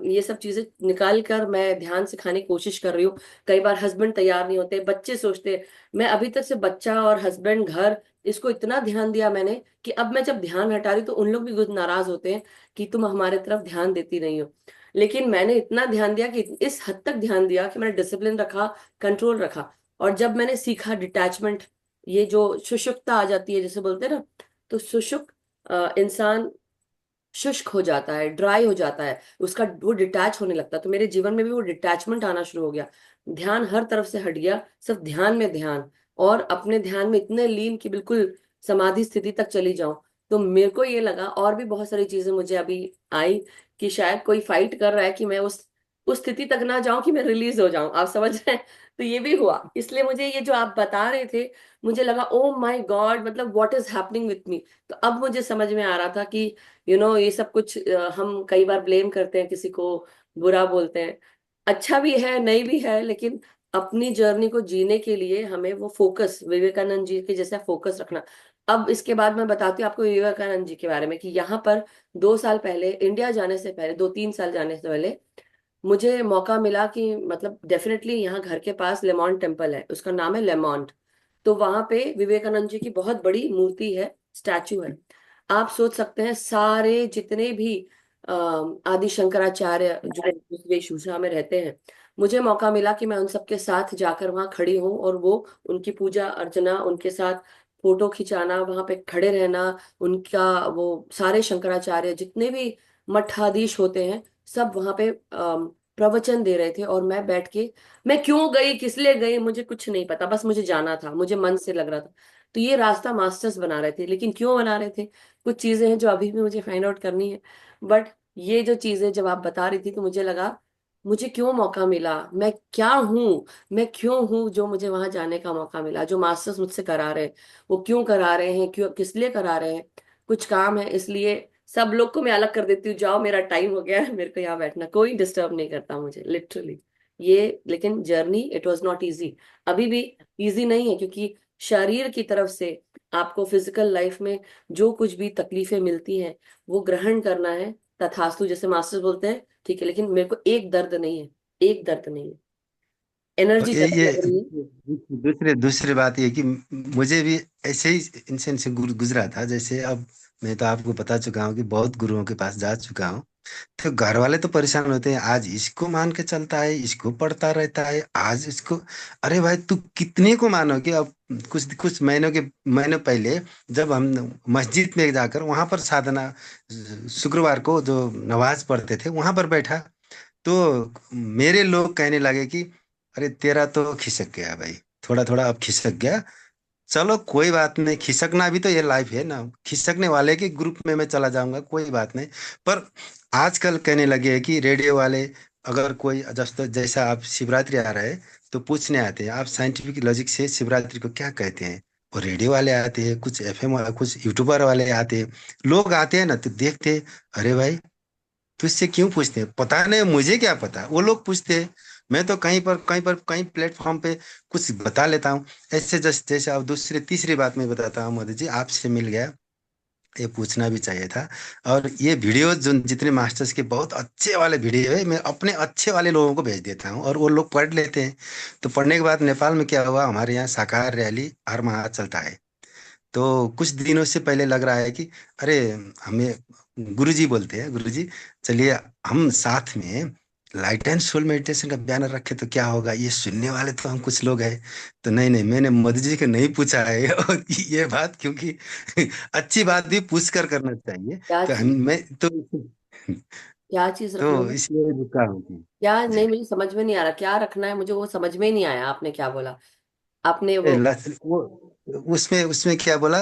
Speaker 1: ये सब चीजें निकाल कर मैं ध्यान सिखाने की कोशिश कर रही हूँ। कई बार हस्बैंड तैयार नहीं होते, बच्चे सोचते, मैं अभी तक से बच्चा और हस्बैंड घर, इसको इतना ध्यान दिया मैंने, कि अब मैं जब ध्यान हटा रही हूँ, तो उन लोग भी कुछ नाराज होते हैं कि तुम हमारे तरफ ध्यान देती नहीं हो। लेकिन मैंने इतना ध्यान दिया, कि इस हद तक ध्यान दिया कि मैंने डिसिप्लिन रखा, कंट्रोल रखा। और जब मैंने सीखा डिटैचमेंट, ये जो शुष्कता आ जाती है जैसे बोलते हैं ना, तो शुष्क इंसान शुष्क हो जाता है, ड्राई हो जाता है, उसका वो डिटैच होने लगता है। तो मेरे जीवन में भी वो डिटैचमेंट आना शुरू हो गया। ध्यान हर तरफ से हट गया, सिर्फ ध्यान में ध्यान, और अपने ध्यान में इतने लीन कि बिल्कुल समाधि स्थिति तक चली जाऊं। तो मेरे को ये लगा, और भी बहुत सारी चीजें मुझे अभी आई, कि शायद कोई फाइट कर रहा है कि मैं उस स्थिति तक ना जाऊं, कि मैं रिलीज हो जाऊं, आप समझ रहे हैं। तो ये भी हुआ, इसलिए मुझे ये जो आप बता रहे थे, मुझे लगा ओ माय गॉड, मतलब what is happening with me. तो अब मुझे समझ में आ रहा था कि ये सब कुछ हम कई बार ब्लेम करते हैं, किसी को बुरा बोलते हैं, अच्छा भी है नहीं भी है, लेकिन अपनी जर्नी को जीने के लिए हमें वो फोकस, विवेकानंद जी के जैसा फोकस रखना। अब इसके बाद मैं बताती हूँ आपको विवेकानंद जी के बारे में, कि यहाँ पर 2 साल पहले, इंडिया जाने से पहले, 2-3 साल जाने से पहले, मुझे मौका मिला कि, मतलब डेफिनेटली यहाँ घर के पास लेमॉन्ट टेम्पल है, उसका नाम है लेमॉन्ट। तो वहां पे विवेकानंद जी की बहुत बड़ी मूर्ति है, स्टैचू है। आप सोच सकते हैं, सारे जितने भी आदि शंकराचार्य जो उस वेशभूषा में रहते हैं, मुझे मौका मिला कि मैं उन सबके साथ जाकर वहां खड़ी हूँ, और वो उनकी पूजा अर्चना, उनके साथ फोटो खिंचाना, वहां पे खड़े रहना, उनका वो सारे शंकराचार्य जितने भी मठाधीश होते हैं, सब वहां पे प्रवचन दे रहे थे, और मैं बैठ के, मैं क्यों गई, किस लिए गई, मुझे कुछ नहीं पता, बस मुझे जाना था, मुझे मन से लग रहा था। तो ये रास्ता मास्टर्स बना रहे थे, लेकिन क्यों बना रहे थे, कुछ चीजें हैं जो अभी भी मुझे फाइंड आउट करनी है। बट ये जो चीजें जब आप बता रही थी, तो मुझे लगा, मुझे क्यों मौका मिला, मैं क्या हूँ, मैं क्यों हूँ, जो मुझे वहां जाने का मौका मिला, जो मास्टर्स मुझसे करा रहे हैं, वो क्यों करा रहे हैं, क्यों, किस लिए करा रहे हैं। कुछ काम है, इसलिए सब लोग को मैं अलग कर देती हूँ, जाओ मेरा टाइम हो गया है, मेरे को यहाँ बैठना, कोई डिस्टर्ब नहीं करता मुझे, लिटरली। ये लेकिन journey, it was not easy, अभी भी इजी नहीं है, क्योंकि शरीर की तरफ से आपको फिजिकल लाइफ में जो कुछ भी तकलीफें मिलती हैं, वो ग्रहण करना है, तथास्तु जैसे मास्टर्स बोलते हैं, ठीक है। लेकिन मेरे को एक दर्द नहीं है, एक दर्द नहीं है,
Speaker 3: और
Speaker 1: एनर्जी ज्यादा
Speaker 3: ये
Speaker 1: लग रही है।
Speaker 3: दूसरे दूसरी बात ये कि मुझे भी ऐसे ही इंसान से गुजरा था। जैसे अब मैं तो आपको बता चुका हूँ कि बहुत गुरुओं के पास जा चुका हूँ, तो घर वाले तो परेशान होते हैं, आज इसको मान के चलता है, इसको पढ़ता रहता है, आज इसको। अरे भाई तू कितने को मानोगे? अब कुछ कुछ महीनों पहले जब हम मस्जिद में जाकर वहां पर साधना, शुक्रवार को जो नमाज पढ़ते थे वहां पर बैठा, तो मेरे लोग कहने लगे कि अरे तेरा तो खिसक गया भाई, थोड़ा थोड़ा अब खिसक गया। चलो कोई बात नहीं, खिसकना भी तो ये लाइफ है ना, खिसकने वाले के ग्रुप में मैं चला जाऊंगा, कोई बात नहीं। पर आजकल कहने लगे हैं कि रेडियो वाले, अगर कोई जैसा आप शिवरात्रि आ रहा है तो पूछने आते हैं आप साइंटिफिक लॉजिक से शिवरात्रि को क्या कहते हैं। और रेडियो वाले आते हैं, कुछ एफएम वाले, कुछ यूट्यूबर वाले आते हैं, लोग आते हैं ना तो देखते हैं, अरे भाई तुझसे क्यों पूछते हैं, पता नहीं मुझे क्या पता, वो लोग पूछते हैं। मैं तो कहीं प्लेटफॉर्म पे कुछ बता लेता हूँ। ऐसे जैसे अब दूसरी तीसरी बात मैं बताता हूँ मोदी जी, आपसे मिल गया, ये पूछना भी चाहिए था। और ये वीडियो जो जितने मास्टर्स के बहुत अच्छे वाले वीडियो है, मैं अपने अच्छे वाले लोगों को भेज देता हूँ और वो लोग पढ़ लेते हैं। तो पढ़ने के बाद नेपाल में क्या हुआ, हमारे यहाँ शाकाहार रैली हर माह चलता है। तो कुछ दिनों से पहले लग रहा है कि अरे हमें, गुरुजी बोलते हैं, गुरुजी चलिए हम साथ में लाइट एंड सोल मेडिटेशन का बैनर रखे तो क्या होगा, ये सुनने वाले तो हम कुछ लोग हैं। तो नहीं नहीं, मैंने मोदी जी को नहीं पूछा है और ये बात, क्योंकि अच्छी बात भी पूछ कर करना चाहिए।
Speaker 1: क्या
Speaker 3: तो हम
Speaker 1: चीज?
Speaker 3: मैं तो
Speaker 1: क्या चीज रखना
Speaker 3: तो
Speaker 1: है?
Speaker 3: इसलिए रुका हूँ
Speaker 1: क्या?
Speaker 3: जी।
Speaker 1: नहीं, मुझे समझ में नहीं आ रहा क्या रखना है, मुझे वो समझ में ही नहीं आया आपने क्या बोला। आपने वो
Speaker 3: वो उसमें उसमें क्या बोला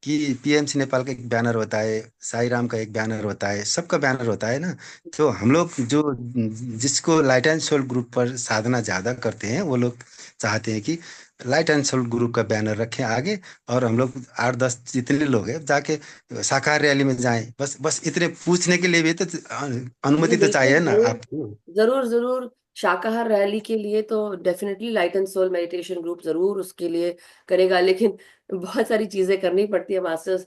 Speaker 3: कि पीएमसी नेपाल का एक बैनर होता है, साई राम का एक बैनर होता है, सबका बैनर होता है ना। तो हम लोग जो जिसको लाइट एंड सोल ग्रुप पर साधना ज्यादा करते हैं वो लोग चाहते हैं कि लाइट एंड सोल ग्रुप का बैनर रखें आगे, और हम लोग 8-10 जितने लोग हैं जाके शाकाहार रैली में जाएं, बस बस इतने पूछने के लिए भी तो
Speaker 1: नहीं,
Speaker 3: अनुमति तो
Speaker 1: बिल्कुल
Speaker 3: चाहिए ना
Speaker 1: जरूर।
Speaker 3: आपको।
Speaker 1: जरूर जरूर। शाकाहार रैली के लिए तो definitely light and soul meditation group जरूर उसके लिए करेगा, लेकिन बहुत सारी चीजें करनी पड़ती है मास्टर्स।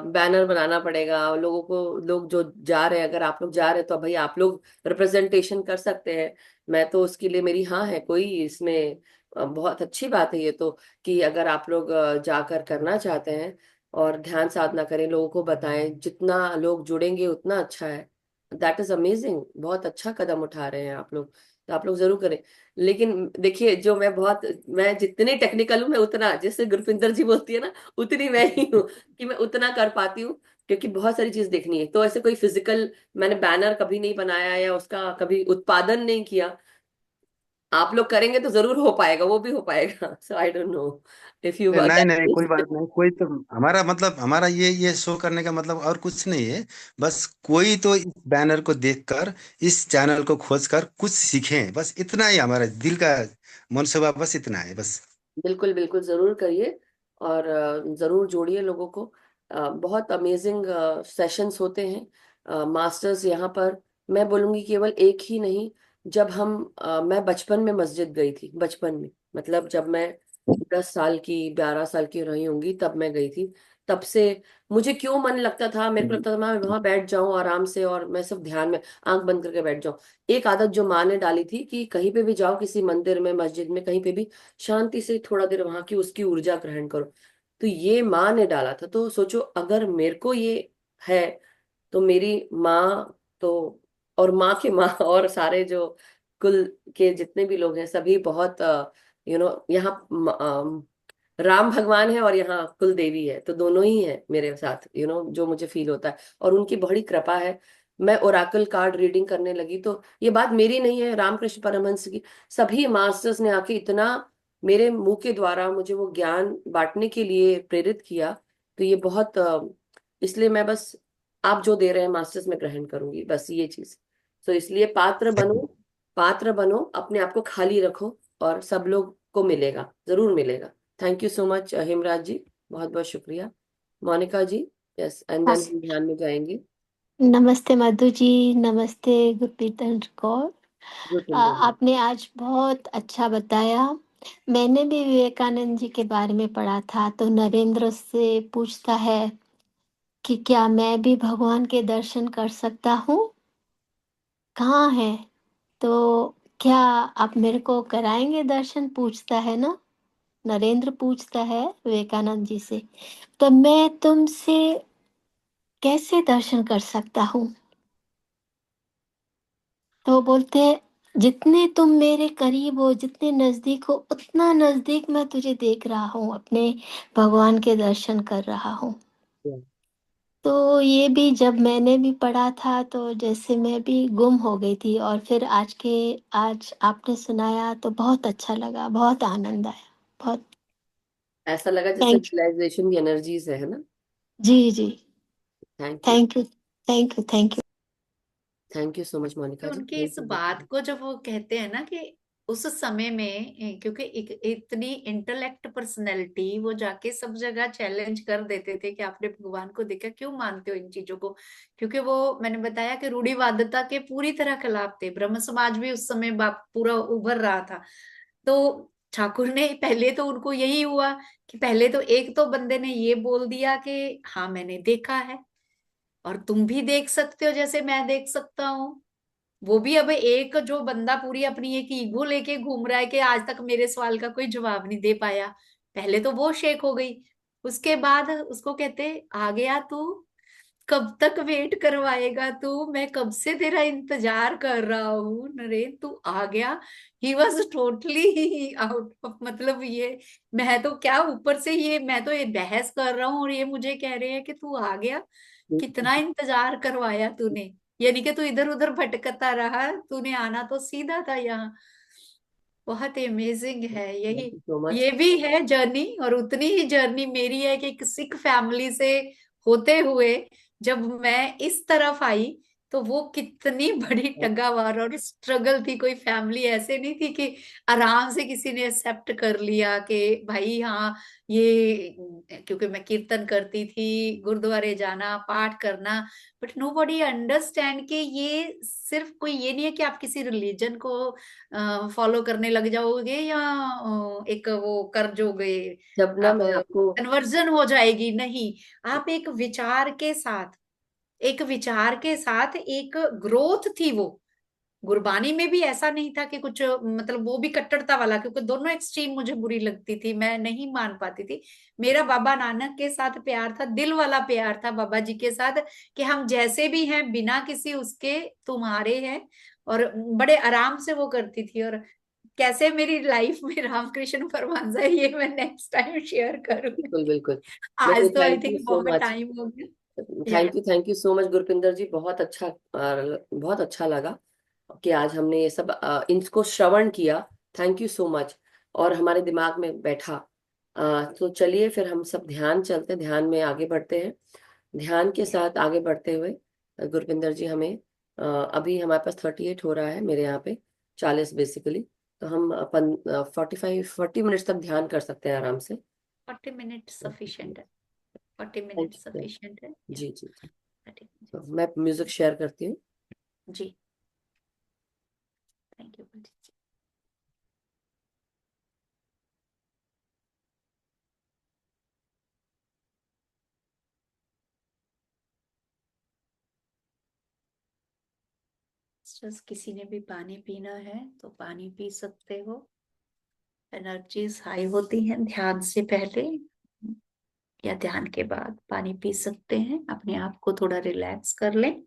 Speaker 1: बैनर बनाना पड़ेगा लोगों को, लोग जो जा रहे हैं, अगर आप लोग जा रहे हैं तो भाई आप लोग रिप्रेजेंटेशन कर सकते हैं। मैं तो उसके लिए, मेरी हाँ है, कोई इसमें बहुत अच्छी बात है ये तो, कि अगर आप लोग जाकर करना चाहते हैं और ध्यान साधना करें, लोगों को बताएं, जितना लोग जुड़ेंगे उतना अच्छा है। दैट इज अमेजिंग, बहुत अच्छा कदम उठा रहे हैं आप लोग, तो आप लोग जरूर करें। लेकिन देखिए, जो मैं जितनी टेक्निकल हूँ, मैं उतना, जैसे गुरपिंदर जी बोलती है ना, उतनी मैं ही हूँ कि मैं उतना कर पाती हूँ, क्योंकि बहुत सारी चीज देखनी है। तो ऐसे कोई फिजिकल मैंने बैनर कभी नहीं बनाया या उसका कभी उत्पादन नहीं किया। आप लोग करेंगे तो जरूर हो पाएगा, वो भी हो पाएगा। So I don't know if you
Speaker 3: नहीं नहीं, कोई बात नहीं, कोई तो हमारा मतलब, हमारा ये शो करने का मतलब और कुछ नहीं है। बस कोई तो इस बैनर को देखकर, इस चैनल को खोजकर कुछ सीखें, बस इतना ही हमारा दिल का मनसूबा, बस इतना है बस।
Speaker 1: बिल्कुल बिल्कुल जरूर करिए। और जरूर जोड़िए लोगों को। बहुत अमेजिंग सेशंस होते हैं मास्टर्स यहाँ पर। मैं बोलूँगी केवल एक ही नहीं। जब मैं बचपन में मस्जिद गई थी, बचपन में, मतलब जब मैं 10 साल की, 11 साल की रही होंगी तब मैं गई थी। तब से मुझे क्यों मन लगता था, मेरे को लगता था मैं वहां बैठ जाऊं आराम से और मैं सिर्फ ध्यान में आंख बंद करके बैठ जाऊं। एक आदत जो माँ ने डाली थी कि कहीं पे भी जाओ, किसी मंदिर में, मस्जिद में, कहीं पे भी शांति से थोड़ा देर वहां की उसकी ऊर्जा ग्रहण करो। तो ये माँ ने डाला था, तो सोचो अगर मेरे को ये है, तो मेरी माँ तो, और माँ के माँ और सारे जो कुल के जितने भी लोग हैं सभी बहुत, यहाँ राम भगवान है और यहाँ कुल देवी है, तो दोनों ही है मेरे साथ, जो मुझे फील होता है। और उनकी बड़ी कृपा है। मैं ओराकल कार्ड रीडिंग करने लगी, तो ये बात मेरी नहीं है, रामकृष्ण परमहंस की। सभी मास्टर्स ने आके इतना मेरे मुंह के द्वारा मुझे वो ज्ञान बांटने के लिए प्रेरित किया। तो ये बहुत इसलिए मैं बस, आप जो दे रहे हैं मास्टर्स में ग्रहण करूंगी, बस ये चीज। तो इसलिए पात्र बनो, पात्र बनो, अपने आप को खाली रखो, और सब लोग को मिलेगा, जरूर मिलेगा। Thank you so much Himraj ji, बहुत बहुत शुक्रिया। Monika ji, yes, and then
Speaker 2: बस।
Speaker 1: हम ध्यान में जाएंगे।
Speaker 2: नमस्ते मधु जी। नमस्ते गुरप्रीत कौर।
Speaker 1: Good winter.
Speaker 2: आपने आज बहुत अच्छा बताया। मैंने भी विवेकानंद जी के बारे में पढ़ा था, तो नरेंद्र से पूछता है कि क्या मैं भी भगवान के दर्शन कर सकता हूँ, कहाँ है? तो क्या आप मेरे को कराएंगे दर्शन, पूछता है ना। नरेंद्र पूछता है विवेकानंद जी से, तो मैं तुमसे कैसे दर्शन कर सकता हूँ?
Speaker 4: तो बोलते हैं, जितने तुम मेरे करीब हो, जितने नजदीक हो, उतना नजदीक मैं तुझे देख रहा हूँ, अपने भगवान के दर्शन कर रहा हूँ। तो ये भी जब मैंने भी पढ़ा था तो जैसे मैं भी गुम हो गई थी, और फिर आज आपने सुनाया तो बहुत अच्छा लगा, बहुत आनंद आया, बहुत।
Speaker 1: ऐसा लगा जैसे
Speaker 4: थैंक
Speaker 1: रियलाइजेशन की एनर्जीज है ना।
Speaker 4: जी जी।
Speaker 1: Thank you.
Speaker 4: Thank you, thank you, thank you.
Speaker 1: Thank you so much
Speaker 2: कि
Speaker 1: मोनिका जी,
Speaker 2: उनकी
Speaker 1: थैंक
Speaker 2: इस
Speaker 1: यू।
Speaker 2: बात को जब वो कहते हैं ना कि उस समय में क्योंकि इतनी इंटेलेक्ट पर्सनैलिटी, वो जाके सब जगह चैलेंज कर देते थे कि आपने भगवान को देखा, क्यों मानते हो इन चीजों को। क्योंकि वो, मैंने बताया कि रूढ़िवादिता के पूरी तरह खिलाफ थे। ब्रह्म समाज भी उस समय पूरा उभर रहा था। तो ठाकुर ने पहले तो उनको यही हुआ कि पहले तो एक तो बंदे ने ये बोल दिया कि हाँ मैंने देखा है और तुम भी देख सकते हो जैसे मैं देख सकता हूँ। वो भी अब एक जो बंदा पूरी अपनी एक ईगो लेके घूम रहा है कि आज तक मेरे सवाल का कोई जवाब नहीं दे पाया, पहले तो वो शेक हो गई। उसके बाद उसको कहते, आ गया तू, कब तक वेट करवाएगा तू, मैं कब से तेरा इंतजार कर रहा हूँ नरेन, तू आ गया। He was totally out of, मतलब ये, मैं तो क्या ऊपर से ये, मैं तो ये बहस कर रहा हूँ और ये मुझे कह रहे हैं कि तू आ गया। कितना इंतजार करवाया तूने, यानी कि तू इधर उधर भटकता रहा, तूने आना तो सीधा था यहाँ। बहुत अमेजिंग है यही।
Speaker 1: Thank you so much.
Speaker 2: ये भी है जर्नी, और उतनी ही जर्नी मेरी है कि एक सिख फैमिली से होते हुए जब मैं इस तरफ आई, तो वो कितनी बड़ी टगावार और स्ट्रगल थी। कोई फैमिली ऐसे नहीं थी कि आराम से किसी ने एक्सेप्ट कर लिया कि भाई हाँ ये, क्योंकि मैं कीर्तन करती थी, गुरुद्वारे जाना, पाठ करना, बट नो बडी अंडरस्टैंड कि ये सिर्फ कोई ये नहीं है कि आप किसी रिलीजन को फॉलो करने लग जाओगे या एक वो कर जोगे,
Speaker 1: जब ना
Speaker 2: आप
Speaker 1: मैं आपको
Speaker 2: कन्वर्जन हो जाएगी, नहीं। आप एक विचार के साथ एक ग्रोथ थी वो। गुरबानी में भी ऐसा नहीं था कि कुछ मतलब वो भी कट्टरता वाला, क्योंकि दोनों एक्सट्रीम मुझे बुरी लगती थी, मैं नहीं मान पाती थी। मेरा बाबा नानक के साथ प्यार था, दिल वाला प्यार था बाबा जी के साथ, कि हम जैसे भी हैं बिना किसी उसके तुम्हारे हैं। और बड़े आराम से वो करती थी। और कैसे मेरी लाइफ में रामकृष्ण परमहंस है, ये मैं नेक्स्ट टाइम शेयर करूंगी।
Speaker 1: बिल्कुल बिल्कुल। नहीं,
Speaker 2: आज तो I
Speaker 1: thank you
Speaker 2: think
Speaker 1: so
Speaker 2: बहुत
Speaker 1: मच।
Speaker 2: टाइम हो गया। या
Speaker 1: thank you so much Gurpinder ji, बहुत अच्छा लगा कि आज हमने ये सब इनको श्रवण किया। Thank you so much. और हमारे दिमाग में बैठा। तो चलिए फिर हम सब ध्यान में आगे बढ़ते हैं। ध्यान के साथ आगे बढ़ते हुए गुरपिंदर जी हमें अभी हमारे पास 38 हो रहा है, मेरे यहाँ पे 40 बेसिकली। तो हम अपन 40 मिनट्स तक ध्यान कर सकते हैं आराम से।
Speaker 2: 40 मिनट सफिशिएंट है। 40 मिनट
Speaker 1: थैंक यू।
Speaker 2: सफिशिएंट है।
Speaker 1: जी जी जी।
Speaker 2: 30
Speaker 1: तो
Speaker 2: minutes।
Speaker 1: मैं म्यूजिक शेयर करती हूँ।
Speaker 2: जी, थैंक यू। जस्ट किसी ने भी पानी पीना है तो पानी पी सकते हो। एनर्जीज हाई होती हैं ध्यान से पहले या ध्यान के बाद, पानी पी सकते हैं, अपने आप को थोड़ा रिलैक्स कर लें।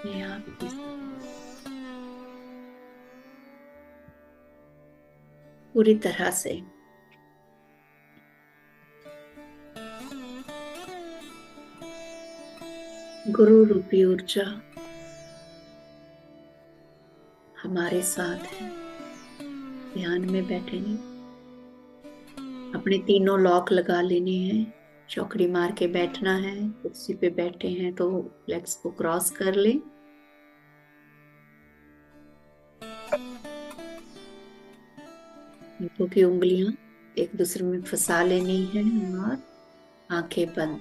Speaker 2: अपने आप पूरी तरह से गुरु रूपी ऊर्जा हमारे साथ है। ध्यान में बैठे नहीं, अपने तीनों लॉक लगा लेने हैं। चौकड़ी मार के बैठना है, कुर्सी पे बैठे हैं तो लेग्स को क्रॉस कर लें। हाथों की उंगलियां एक दूसरे में फंसा लेनी है और आंखें बंद।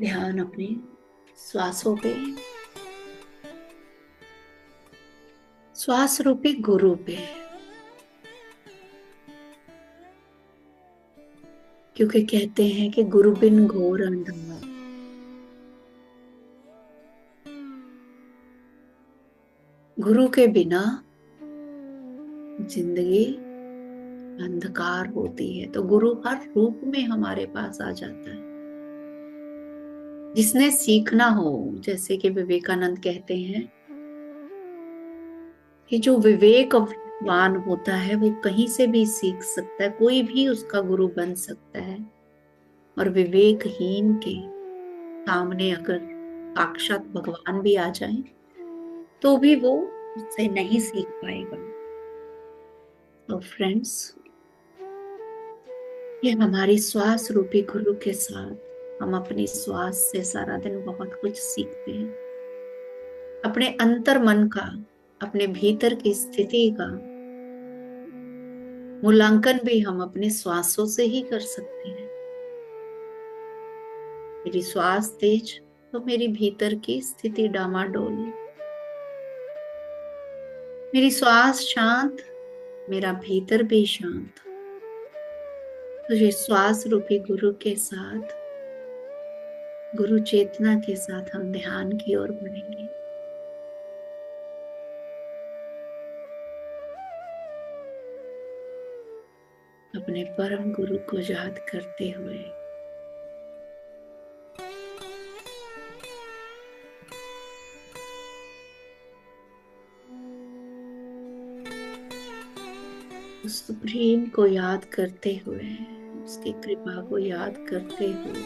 Speaker 2: ध्यान अपने श्वासों पे, श्वास रूपी गुरु पे, क्योंकि कहते हैं कि गुरु बिन घोर अंधकार। गुरु के बिना जिंदगी अंधकार होती है, तो गुरु हर रूप में हमारे पास आ जाता है। जिसने सीखना हो, जैसे कि विवेकानंद कहते हैं कि जो विवेकवान होता है वो कहीं से भी सीख सकता है, कोई भी उसका गुरु बन सकता है। और विवेकहीन के सामने अगर साक्षात भगवान भी आ जाए तो भी वो उससे नहीं सीख पाएगा। तो फ्रेंड्स, ये हमारी श्वास रूपी गुरु के साथ हम अपनी श्वास से सारा दिन बहुत कुछ सीखते हैं। अपने अंतर मन का, अपने भीतर की स्थिति का मूल्यांकन भी हम अपने श्वासों से ही कर सकते हैं। मेरी श्वास तेज तो मेरी भीतर की स्थिति डामाडोल, मेरी श्वास शांत, मेरा भीतर भी शांत। तो ये श्वास रूपी गुरु के साथ, गुरु चेतना के साथ हम ध्यान की ओर बढ़ेंगे। अपने परम गुरु को याद करते हुए उस सुप्रीम को याद करते हुए, उसकी कृपा को याद करते हुए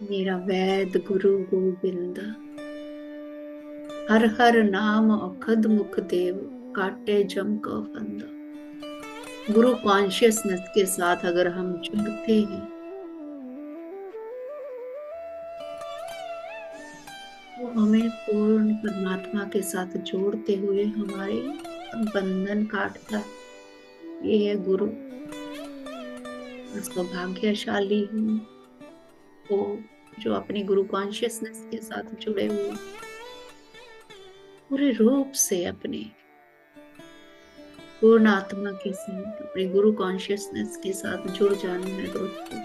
Speaker 2: मेरा वैद गुरु गोविंद, हर हर नाम अखद मुख देव, काटे जम का फंदा। गुरु कॉन्शियसनेस के साथ अगर हम जुड़ते हैं तो हमें पूर्ण परमात्मा के साथ जोड़ते हुए हमारे बंधन काटता है। ये है गुरु। सौभाग्यशाली हूँ वो जो अपने गुरु कॉन्शियसनेस के साथ जुड़े हुए, पूरे रूप से अपने पूर्ण आत्मा के साथ अपने गुरु कॉन्शियसनेस के साथ जुड़ जाना है दोस्तों।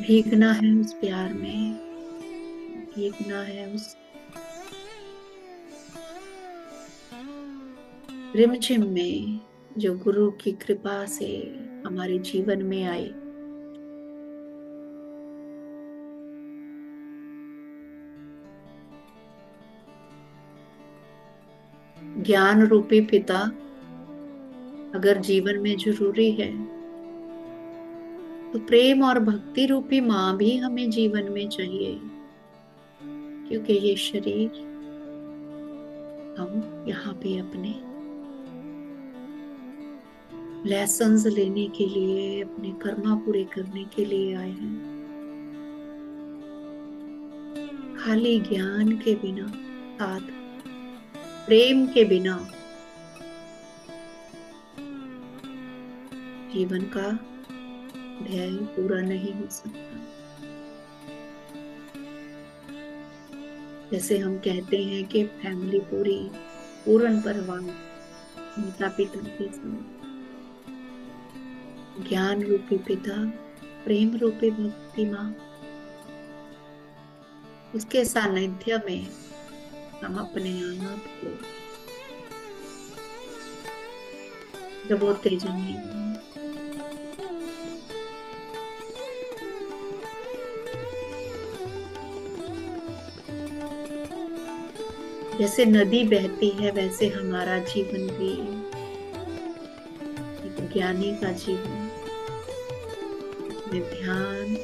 Speaker 2: भीगना है उस प्यार में, भीगना है उस रिमझिम में जो गुरु की कृपा से हमारे जीवन में आई। ज्ञान रूपी पिता अगर जीवन में जरूरी है तो प्रेम और भक्ति रूपी माँ भी हमें जीवन में चाहिए, क्योंकि ये शरीर हम यहाँ पे अपने लेसन्स लेने के लिए, अपने कर्मा पूरे करने के लिए आए हैं। खाली ज्ञान के बिना, साथ प्रेम के बिना जीवन का ध्येय पूरा नहीं हो सकता। जैसे हम कहते हैं कि फैमिली पूरी, पूर्ण परिवार, माता पिता के साथ, ज्ञान रूपी पिता, प्रेम रूपी भक्ति माँ, उसके सानिध्य में हम अपने आप को डुबोते जाएंगे। जैसे नदी बहती है वैसे हमारा जीवन भी एक ज्ञानी का जीवन में ध्यान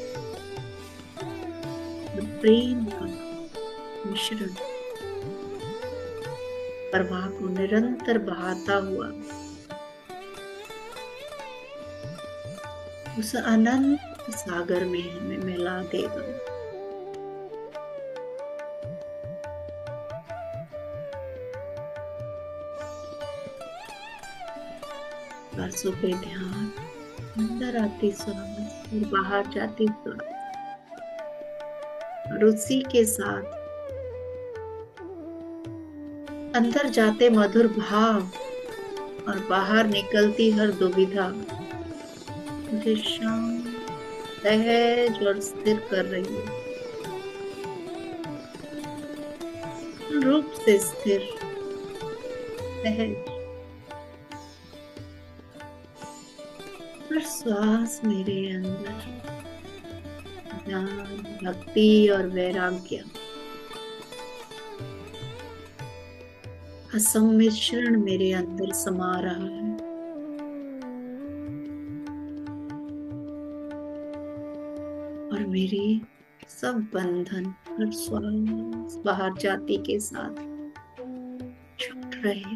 Speaker 2: और प्रेम का मिश्रण प्रवाह को निरंतर बहाता हुआ उस अनंत सागर में हमें मिला देगा। सांसों पे ध्यान, अंदर आती सांस और बाहर जाती सांस, और उसी के साथ अंदर जाते मधुर भाव और बाहर निकलती हर दुविधा मुझे शांत, सहज और स्थिर कर रही है। रूप से स्थिर, सहज। हर श्वास मेरे अंदर ज्ञान, भक्ति और वैराग्य का सम्मिश्रण मेरे अंदर समा रहा है। और मेरी सब बंधन हर श्वास बाहर जाती के साथ छूट रहे,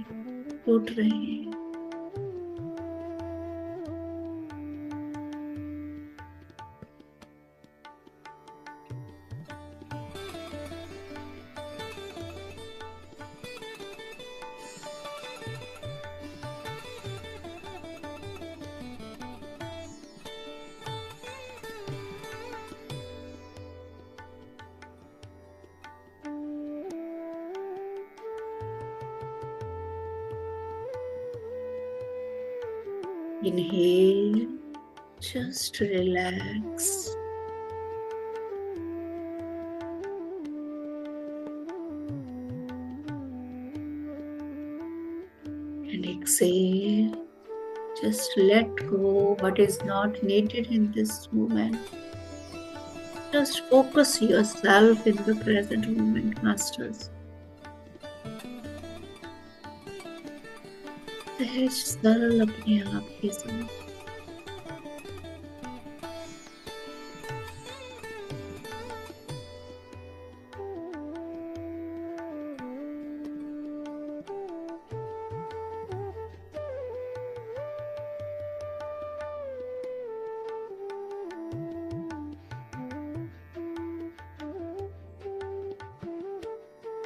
Speaker 2: टूट रहे। Inhale, just relax. And exhale, just let go what is not needed in this moment. Just focus yourself in the present moment, Masters. सहज सरल अपने आप के साथ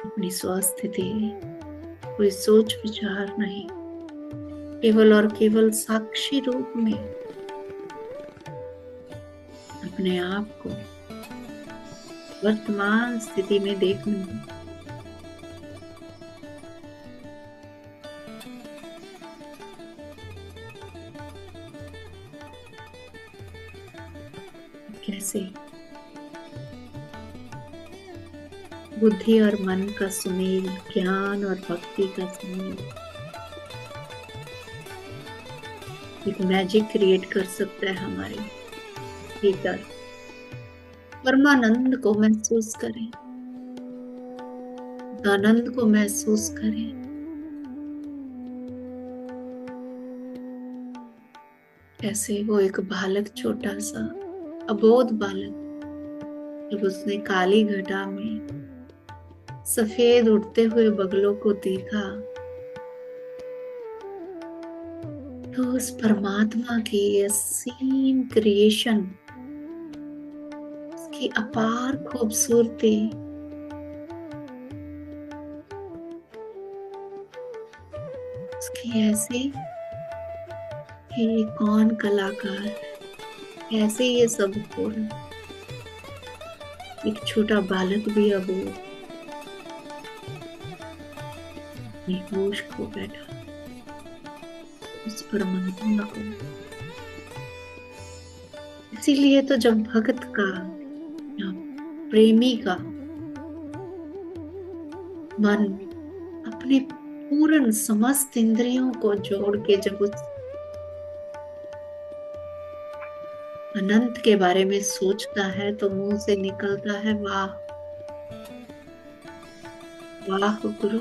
Speaker 2: अपनी स्वस्थिति, कोई सोच विचार नहीं, केवल और केवल साक्षी रूप में अपने आप को वर्तमान स्थिति में देखना। कैसे बुद्धि और मन का सुमेल, ज्ञान और भक्ति का सुमेल एक मैजिक क्रिएट कर सकता है हमारे भीतर। परमानंद को महसूस करें, आनंद को महसूस करें। कैसे वो एक बालक, छोटा सा अबोध बालक, जब उसने काली घटा में सफेद उड़ते हुए बगलों को देखा तो उस परमात्मा की असीम क्रिएशन, उसकी अपार खूबसूरती, उसकी ऐसी कि ये कौन कलाकार है, कैसे ये सब हो रहा। एक छोटा बालक भी अब होश खो बैठा उस परमात्मा को। इसीलिए तो जब भक्त का या प्रेमी का मन अपने पूर्ण समस्त इंद्रियों को जोड़ के जब उस अनंत के बारे में सोचता है तो मुंह से निकलता है वाह वाह गुरु।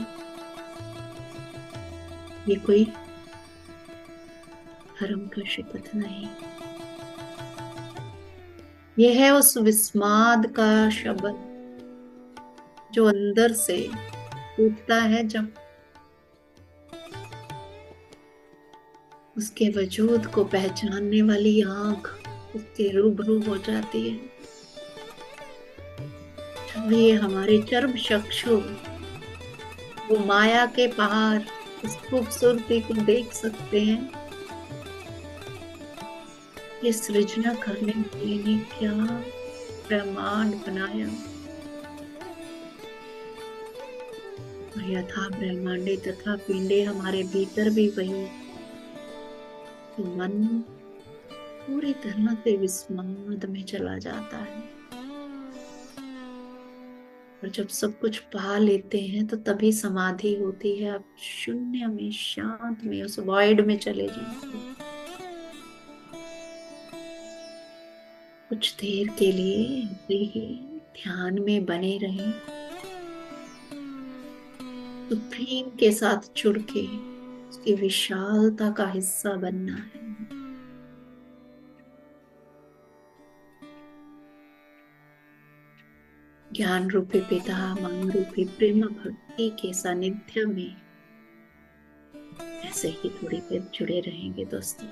Speaker 2: ये कोई धर्म का शपथ नहीं, यह है उस विस्माद का शब्द जो अंदर से उठता है जब उसके वजूद को पहचानने वाली आंख उसके रूबरू हो जाती है, तभी हमारे चर्म चक्षु वो माया के पार उस खूबसूरती को देख सकते हैं। ये सृजना करने वाले ने क्या ब्रह्मांड बनाया, और यथा ब्रह्मांडे तथा पिंडे, हमारे भीतर भी वही। तो मन पूरी तरह से विस्माद में चला जाता है, और जब सब कुछ पा लेते हैं तो तभी समाधि होती है। आप शून्य में, शांत में, उस वॉइड में चले जाते हैं। कुछ देर के लिए ऐसे ही ध्यान में बने रहें, सुप्रीम के साथ जुड़ के उसकी विशालता का हिस्सा बनना है। ज्ञान रूपी पिता, मान रूपी प्रेम भक्ति के सानिध्य में ऐसे ही थोड़ी देर जुड़े रहेंगे दोस्तों।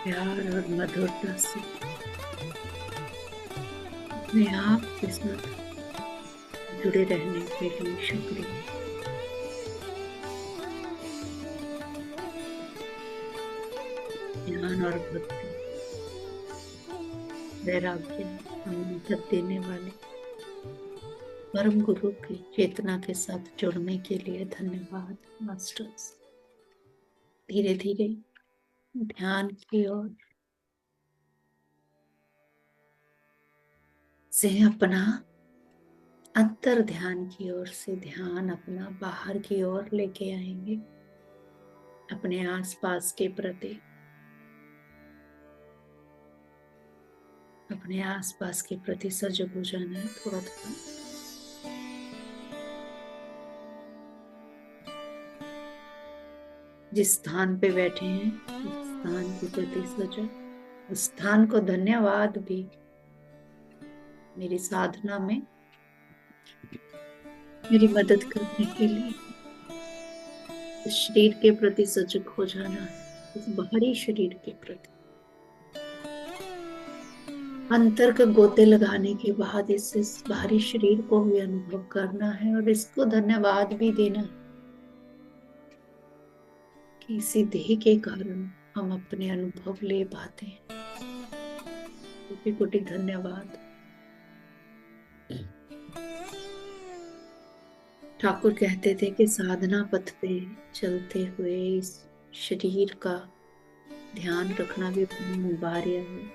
Speaker 2: प्यार और मधुरता से अपने आप के साथ जुड़े रहने के लिए शुक्रिया। ज्ञान और भक्ति, वैराग्य, अमृत देने वाले परम गुरु की चेतना के साथ जुड़ने के लिए धन्यवाद मास्टर्स। धीरे धीरे ध्यान की ओर से अपना अंतर ध्यान की ओर से ध्यान अपना बाहर की ओर लेके आएंगे, अपने आसपास के प्रति, अपने आसपास के प्रति सजग हो जाना है थोड़ा थोड़ा। जिस स्थान पे बैठे हैं उस स्थान के प्रति सजग, उस स्थान को धन्यवाद भी मेरी साधना में मेरी मदद करने के लिए। इस शरीर के प्रति सजग हो जाना है, इस बाहरी शरीर के प्रति। अंतर के गोते लगाने के बाद इस बाहरी शरीर को भी अनुभव करना है और इसको धन्यवाद भी देना है कि इसी देह के कारण हम अपने अनुभव ले पाते हैं। कोटि कोटि धन्यवाद। ठाकुर कहते थे कि साधना पथ पे चलते हुए इस शरीर का ध्यान रखना भी अनिवार्य है।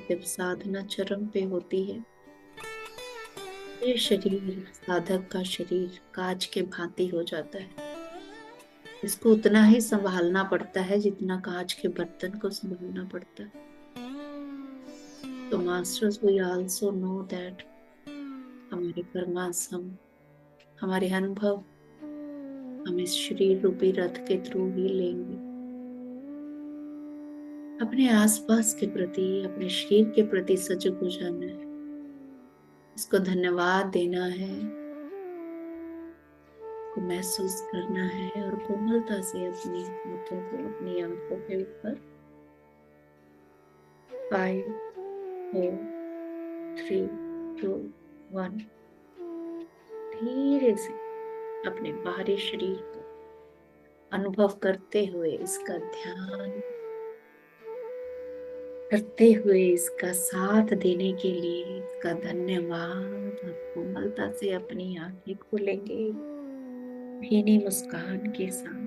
Speaker 2: जब साधना चरम पे होती है, ये शरीर, साधक का शरीर कांच के भांति हो जाता है। इसको उतना ही संभालना पड़ता है जितना कांच के बर्तन को संभालना पड़ता है। तो masters, we also know that हमारे कर्मास, हमारे अनुभव हम इस शरीर रूपी रथ के थ्रू ही लेंगे। अपने आसपास के प्रति, अपने शरीर के प्रति सजग हो जाना है, इसको धन्यवाद देना है, को महसूस करना है और कोमलता से अपनी हाथों को अपनी आंखों के ऊपर 5, 4, 3, 2, 1 धीरे से अपने बाहरी शरीर को अनुभव करते हुए, इसका ध्यान करते हुए, इसका साथ देने के लिए इसका धन्यवाद और कोमलता से अपनी आंखें खोलेंगे भीनी मुस्कान के साथ।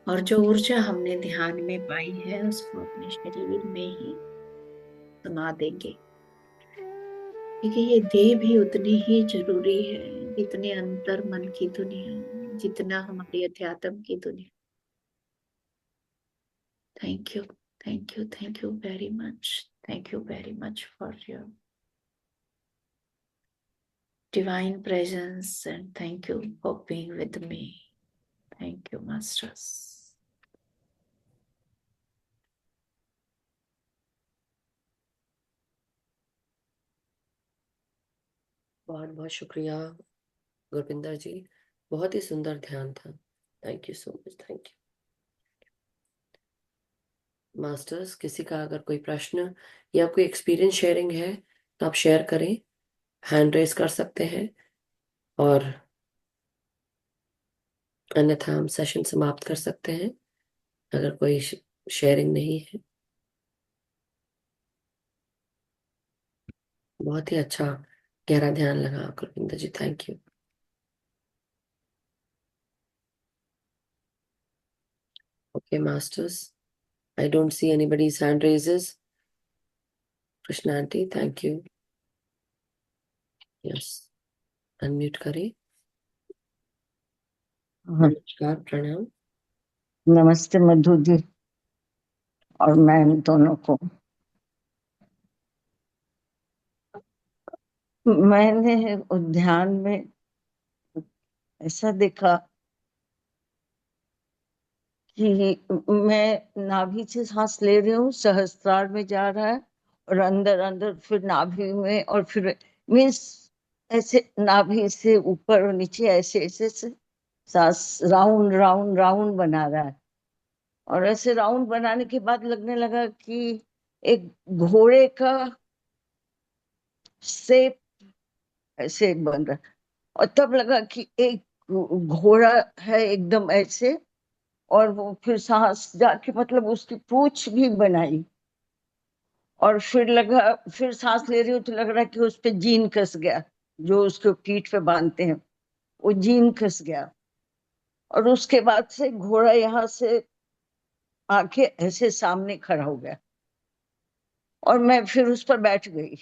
Speaker 2: और जो ऊर्जा हमने ध्यान में पाई है उसको अपने शरीर में ही समा देंगे, क्योंकि ये देह भी उतनी ही जरूरी है जितने अंतर मन की दुनिया, जितना हमारी अध्यात्म की दुनिया। Thank you, thank you, thank you very much. Thank you very much for your divine presence and thank you for being with me. Thank you, Masters.
Speaker 1: बहुत बहुत शुक्रिया गुरपिंदर जी, बहुत ही सुंदर ध्यान था। Thank you so much. Thank you masters. किसी का अगर कोई प्रश्न या कोई एक्सपीरियंस शेयरिंग है तो आप शेयर करें, हैंड रेस कर सकते हैं, और अन्यथा हम सेशन समाप्त कर सकते हैं अगर कोई शेयरिंग नहीं है। बहुत ही अच्छा गहरा ध्यान लगा Gurpinder ji, thank you. Okay masters, I don't see anybody's hand raises. Krishna aunty, thank you. Yes, unmute करें।
Speaker 5: हाँ,
Speaker 1: नमस्कार, प्रणाम।
Speaker 5: नमस्ते मधु जी और मैम दोनों को। मैंने ध्यान में ऐसा देखा कि मैं नाभि से सांस ले रही हूँ, सहस्त्रार में जा रहा है और अंदर अंदर फिर नाभि में, और फिर मीन्स ऐसे नाभि से ऊपर और नीचे ऐसे ऐसे से सांस राउंड राउंड राउंड बना रहा है। और ऐसे राउंड बनाने के बाद लगने लगा कि एक घोड़े का शेप ऐसे बन रहा है। और तब लगा कि एक घोड़ा है एकदम ऐसे, और वो फिर सांस जाके मतलब उसकी पूंछ भी बनाई, और फिर लगा, फिर सांस ले रही हूँ तो लग रहा है कि उस पे जीन कस गया, जो उसको पीठ पे बांधते हैं वो जीन कस गया। और उसके बाद से घोड़ा यहाँ से आके ऐसे सामने खड़ा हो गया, और मैं फिर उस पर बैठ गई।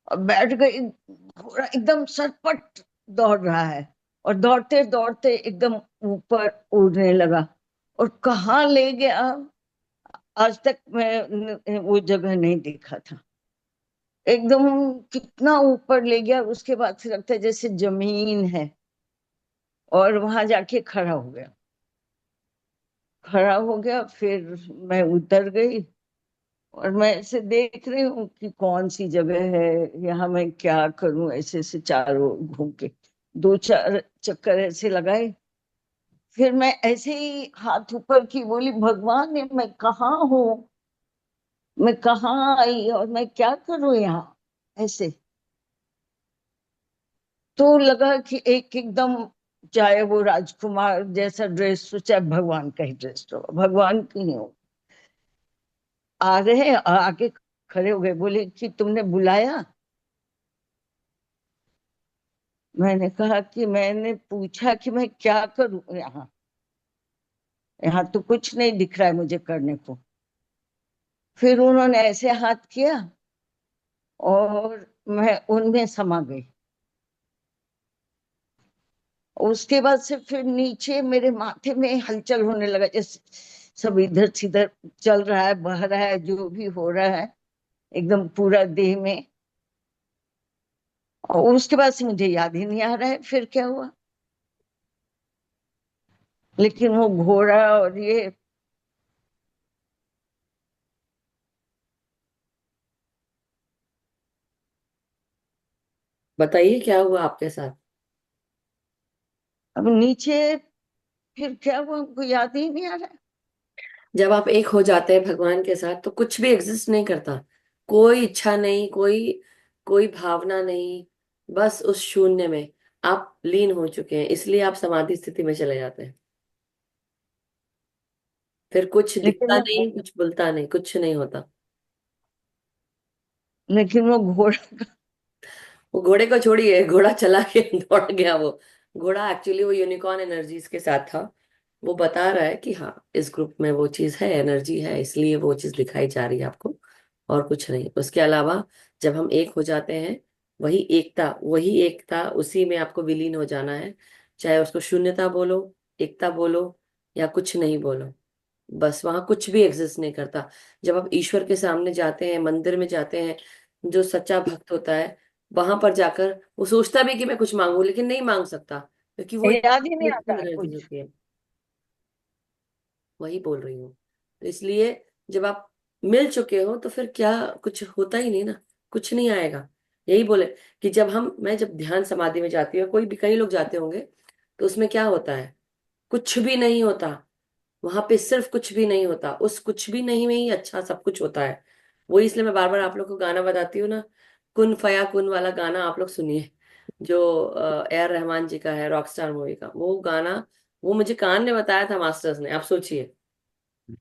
Speaker 5: और बैठ गई, घोड़ा एकदम सरपट दौड़ रहा है, और दौड़ते दौड़ते एकदम ऊपर उड़ने लगा, और कहाँ ले गया, आज तक मैं वो जगह नहीं देखा था। एकदम कितना ऊपर ले गया, उसके बाद से लगता है जैसे जमीन है, और वहां जाके खड़ा हो गया। खड़ा हो गया, फिर मैं उतर गई, और मैं ऐसे देख रही हूँ कि कौन सी जगह है, यहाँ मैं क्या करूं, ऐसे से चारों घूम के 2-4 चक्कर ऐसे लगाए। फिर मैं ऐसे ही हाथ ऊपर की बोली, भगवान ने मैं कहाँ हूँ, मैं कहाँ आई और मैं क्या करूं यहाँ ऐसे। तो लगा कि एक एकदम, चाहे वो राजकुमार जैसा ड्रेस हो चाहे भगवान का ही ड्रेस हो, भगवान की ही हो, आ रहे हैं, आके खड़े हो गए, बोले कि तुमने बुलाया। मैंने कहा कि मैंने पूछा कि मैं क्या करूं यहाँ, यहाँ तो कुछ नहीं दिख रहा है मुझे करने को। फिर उन्होंने ऐसे हाथ किया, और मैं उनमें समा गई। उसके बाद से फिर नीचे मेरे माथे में हलचल होने लगा, जैसे सब इधर सिधर चल रहा है, बह रहा है, जो भी हो रहा है एकदम पूरा देह में। और उसके बाद से मुझे याद ही नहीं आ रहा है फिर क्या हुआ, लेकिन वो घोड़ा और ये,
Speaker 1: बताइए क्या हुआ आपके साथ।
Speaker 5: अब नीचे फिर क्या हुआ हमको याद ही नहीं आ रहा है।
Speaker 1: जब आप एक हो जाते हैं भगवान के साथ तो कुछ भी एग्जिस्ट नहीं करता। कोई इच्छा नहीं, कोई कोई भावना नहीं। बस उस शून्य में आप लीन हो चुके हैं, इसलिए आप समाधि स्थिति में चले जाते हैं। फिर कुछ
Speaker 5: लेकिन
Speaker 1: दिखता नहीं, कुछ बोलता नहीं, कुछ नहीं होता।
Speaker 5: लेकिन वो घोड़ा,
Speaker 1: वो घोड़े को छोड़िए, घोड़ा चला के दौड़ गया। वो घोड़ा एक्चुअली वो यूनिकॉर्न एनर्जीज के साथ था। वो बता रहा है कि हाँ, इस ग्रुप में वो चीज है, एनर्जी है, इसलिए वो चीज दिखाई जा रही है आपको, और कुछ नहीं। उसके अलावा जब हम एक हो जाते हैं, वही एकता उसी में आपको विलीन हो जाना है। चाहे उसको शून्यता बोलो, एकता बोलो, या कुछ नहीं बोलो, बस वहां कुछ भी एग्जिस्ट नहीं करता। जब आप ईश्वर के सामने जाते हैं, मंदिर में जाते हैं, जो सच्चा भक्त होता है वहां पर जाकर वो सोचता भी कि मैं कुछ मांगू, लेकिन नहीं मांग सकता, क्योंकि वो
Speaker 5: याद ही नहीं आता
Speaker 1: एनर्जी
Speaker 5: कुछ।
Speaker 1: होती है। वही बोल रही हूँ। तो इसलिए जब आप मिल चुके हो तो फिर क्या, कुछ होता ही नहीं ना, कुछ नहीं आएगा। यही बोले कि मैं जब ध्यान समाधि में जाती हूँ, कोई भी, कई लोग जाते होंगे, तो उसमें क्या होता है, कुछ भी नहीं होता। वहां पे सिर्फ कुछ भी नहीं होता, उस कुछ भी नहीं में ही अच्छा सब कुछ होता है। वही इसलिए मैं बार बार आप लोग को गाना बताती हूँ ना, कुन फया कुन वाला गाना आप लोग सुनिए, जो ए आर रहमान जी का है, रॉकस्टार मूवी का वो गाना। वो मुझे कान ने बताया था मास्टर्स ने, आप सोचिए।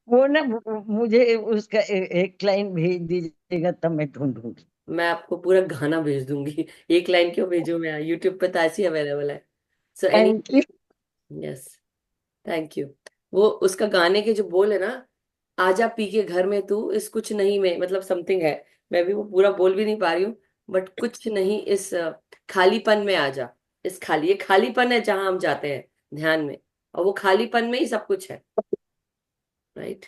Speaker 5: वो ना मुझे उसका एक लाइन भेज दीजिएगा, तब मैं ढूंढूंगी।
Speaker 1: मैं आपको पूरा गाना भेज दूंगी। एक लाइन क्यों भेजूं मैं, यूट्यूब पे तो ऐसी अवेलेबल है। So any,
Speaker 5: thank you.
Speaker 1: Yes, thank you. वो उसका गाने के जो बोल है ना, आजा पी के घर में तू इस कुछ नहीं में, मतलब समथिंग है। मैं भी वो पूरा बोल भी नहीं पा रही हूँ, बट कुछ नहीं इस खालीपन में आजा। ये खालीपन है जहां हम जाते हैं ध्यान में, और वो खालीपन में ही सब कुछ है। राइट।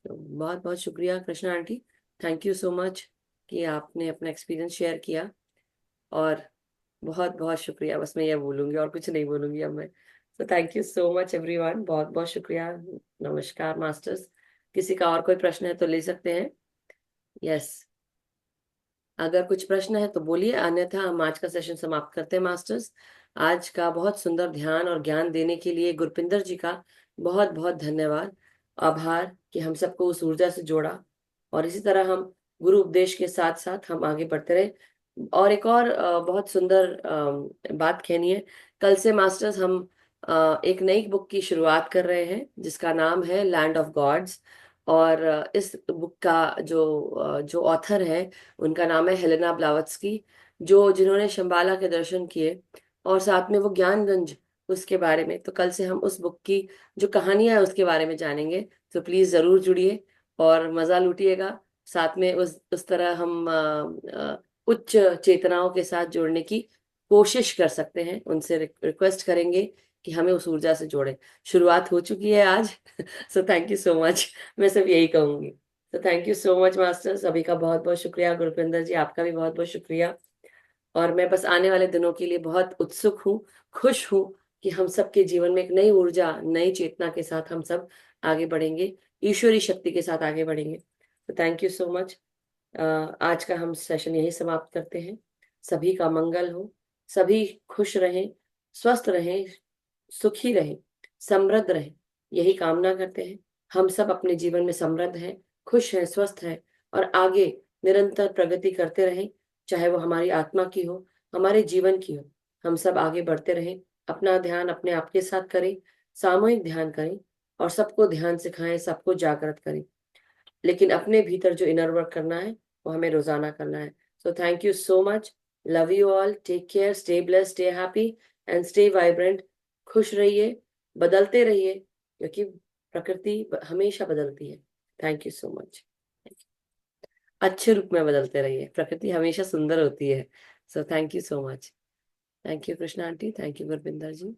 Speaker 1: तो बहुत बहुत शुक्रिया Krishna aunty, thank you so much कि आपने अपना एक्सपीरियंस शेयर किया। और बहुत बहुत शुक्रिया, बस मैं ये बोलूंगी और कुछ नहीं बोलूंगी अब मैं। तो thank you so much everyone, बहुत बहुत शुक्रिया। नमस्कार मास्टर्स। किसी का और कोई प्रश्न है तो ले सकते हैं। यस, अगर कुछ प्रश्न है तो बोलिए, अन्यथा हम आज का सेशन समाप्त करते हैं मास्टर्स। आज का बहुत सुंदर ध्यान और ज्ञान देने के लिए गुरपिंदर जी का बहुत बहुत धन्यवाद, आभार कि हम सबको उस ऊर्जा से जोड़ा, और इसी तरह हम गुरु उपदेश के साथ साथ हम आगे बढ़ते रहे। और एक और बहुत सुंदर बात कहनी है। कल से मास्टर्स हम एक नई बुक की शुरुआत कर रहे हैं जिसका नाम है लैंड ऑफ गॉड्स। और इस बुक का जो ऑथर है उनका नाम है हेलेना ब्लावत्स्की, जिन्होंने शंबाला के दर्शन किए और साथ में वो ज्ञानगंज उसके बारे में। तो कल से हम उस बुक की जो कहानियां है उसके बारे में जानेंगे। तो प्लीज जरूर जुड़िए और मजा लूटिएगा। साथ में उस तरह हम उच्च चेतनाओं के साथ जुड़ने की कोशिश कर सकते हैं। उनसे रिक्वेस्ट करेंगे कि हमें उस ऊर्जा से जोड़े। शुरुआत हो चुकी है आज। सो थैंक यू सो मच, मैं सिर्फ यही कहूंगी। तो thank you so much master, सभी का बहुत बहुत शुक्रिया। गुरपिंदर जी आपका भी बहुत बहुत शुक्रिया। और मैं बस आने वाले दिनों के लिए बहुत उत्सुक हूँ, खुश हूँ कि हम सबके जीवन में एक नई ऊर्जा, नई चेतना के साथ हम सब आगे बढ़ेंगे, ईश्वरी शक्ति के साथ आगे बढ़ेंगे। तो थैंक यू सो मच। आज का हम सेशन यही समाप्त करते हैं। सभी का मंगल हो, सभी खुश रहें, स्वस्थ रहें, सुखी रहें, समृद्ध रहें, यही कामना करते हैं। हम सब अपने जीवन में समृद्ध हैं, खुश हैं, स्वस्थ हैं और आगे निरंतर प्रगति करते रहें, चाहे वो हमारी आत्मा की हो, हमारे जीवन की हो। हम सब आगे बढ़ते रहें, अपना ध्यान अपने आप के साथ करें, सामूहिक ध्यान करें और सबको ध्यान सिखाएं, सबको जागृत करें। लेकिन अपने भीतर जो इनर वर्क करना है वो हमें रोजाना करना है। So thank you so much, love you all, take care, stay blessed, stay happy and stay vibrant. खुश रहिए, बदलते रहिए, क्योंकि प्रकृति हमेशा बदलती है। Thank you so much. अच्छे रूप में बदलते रहिए, प्रकृति हमेशा सुंदर होती है। So thank you so much. Thank you Krishna aunty, thank you Gurvinder ji.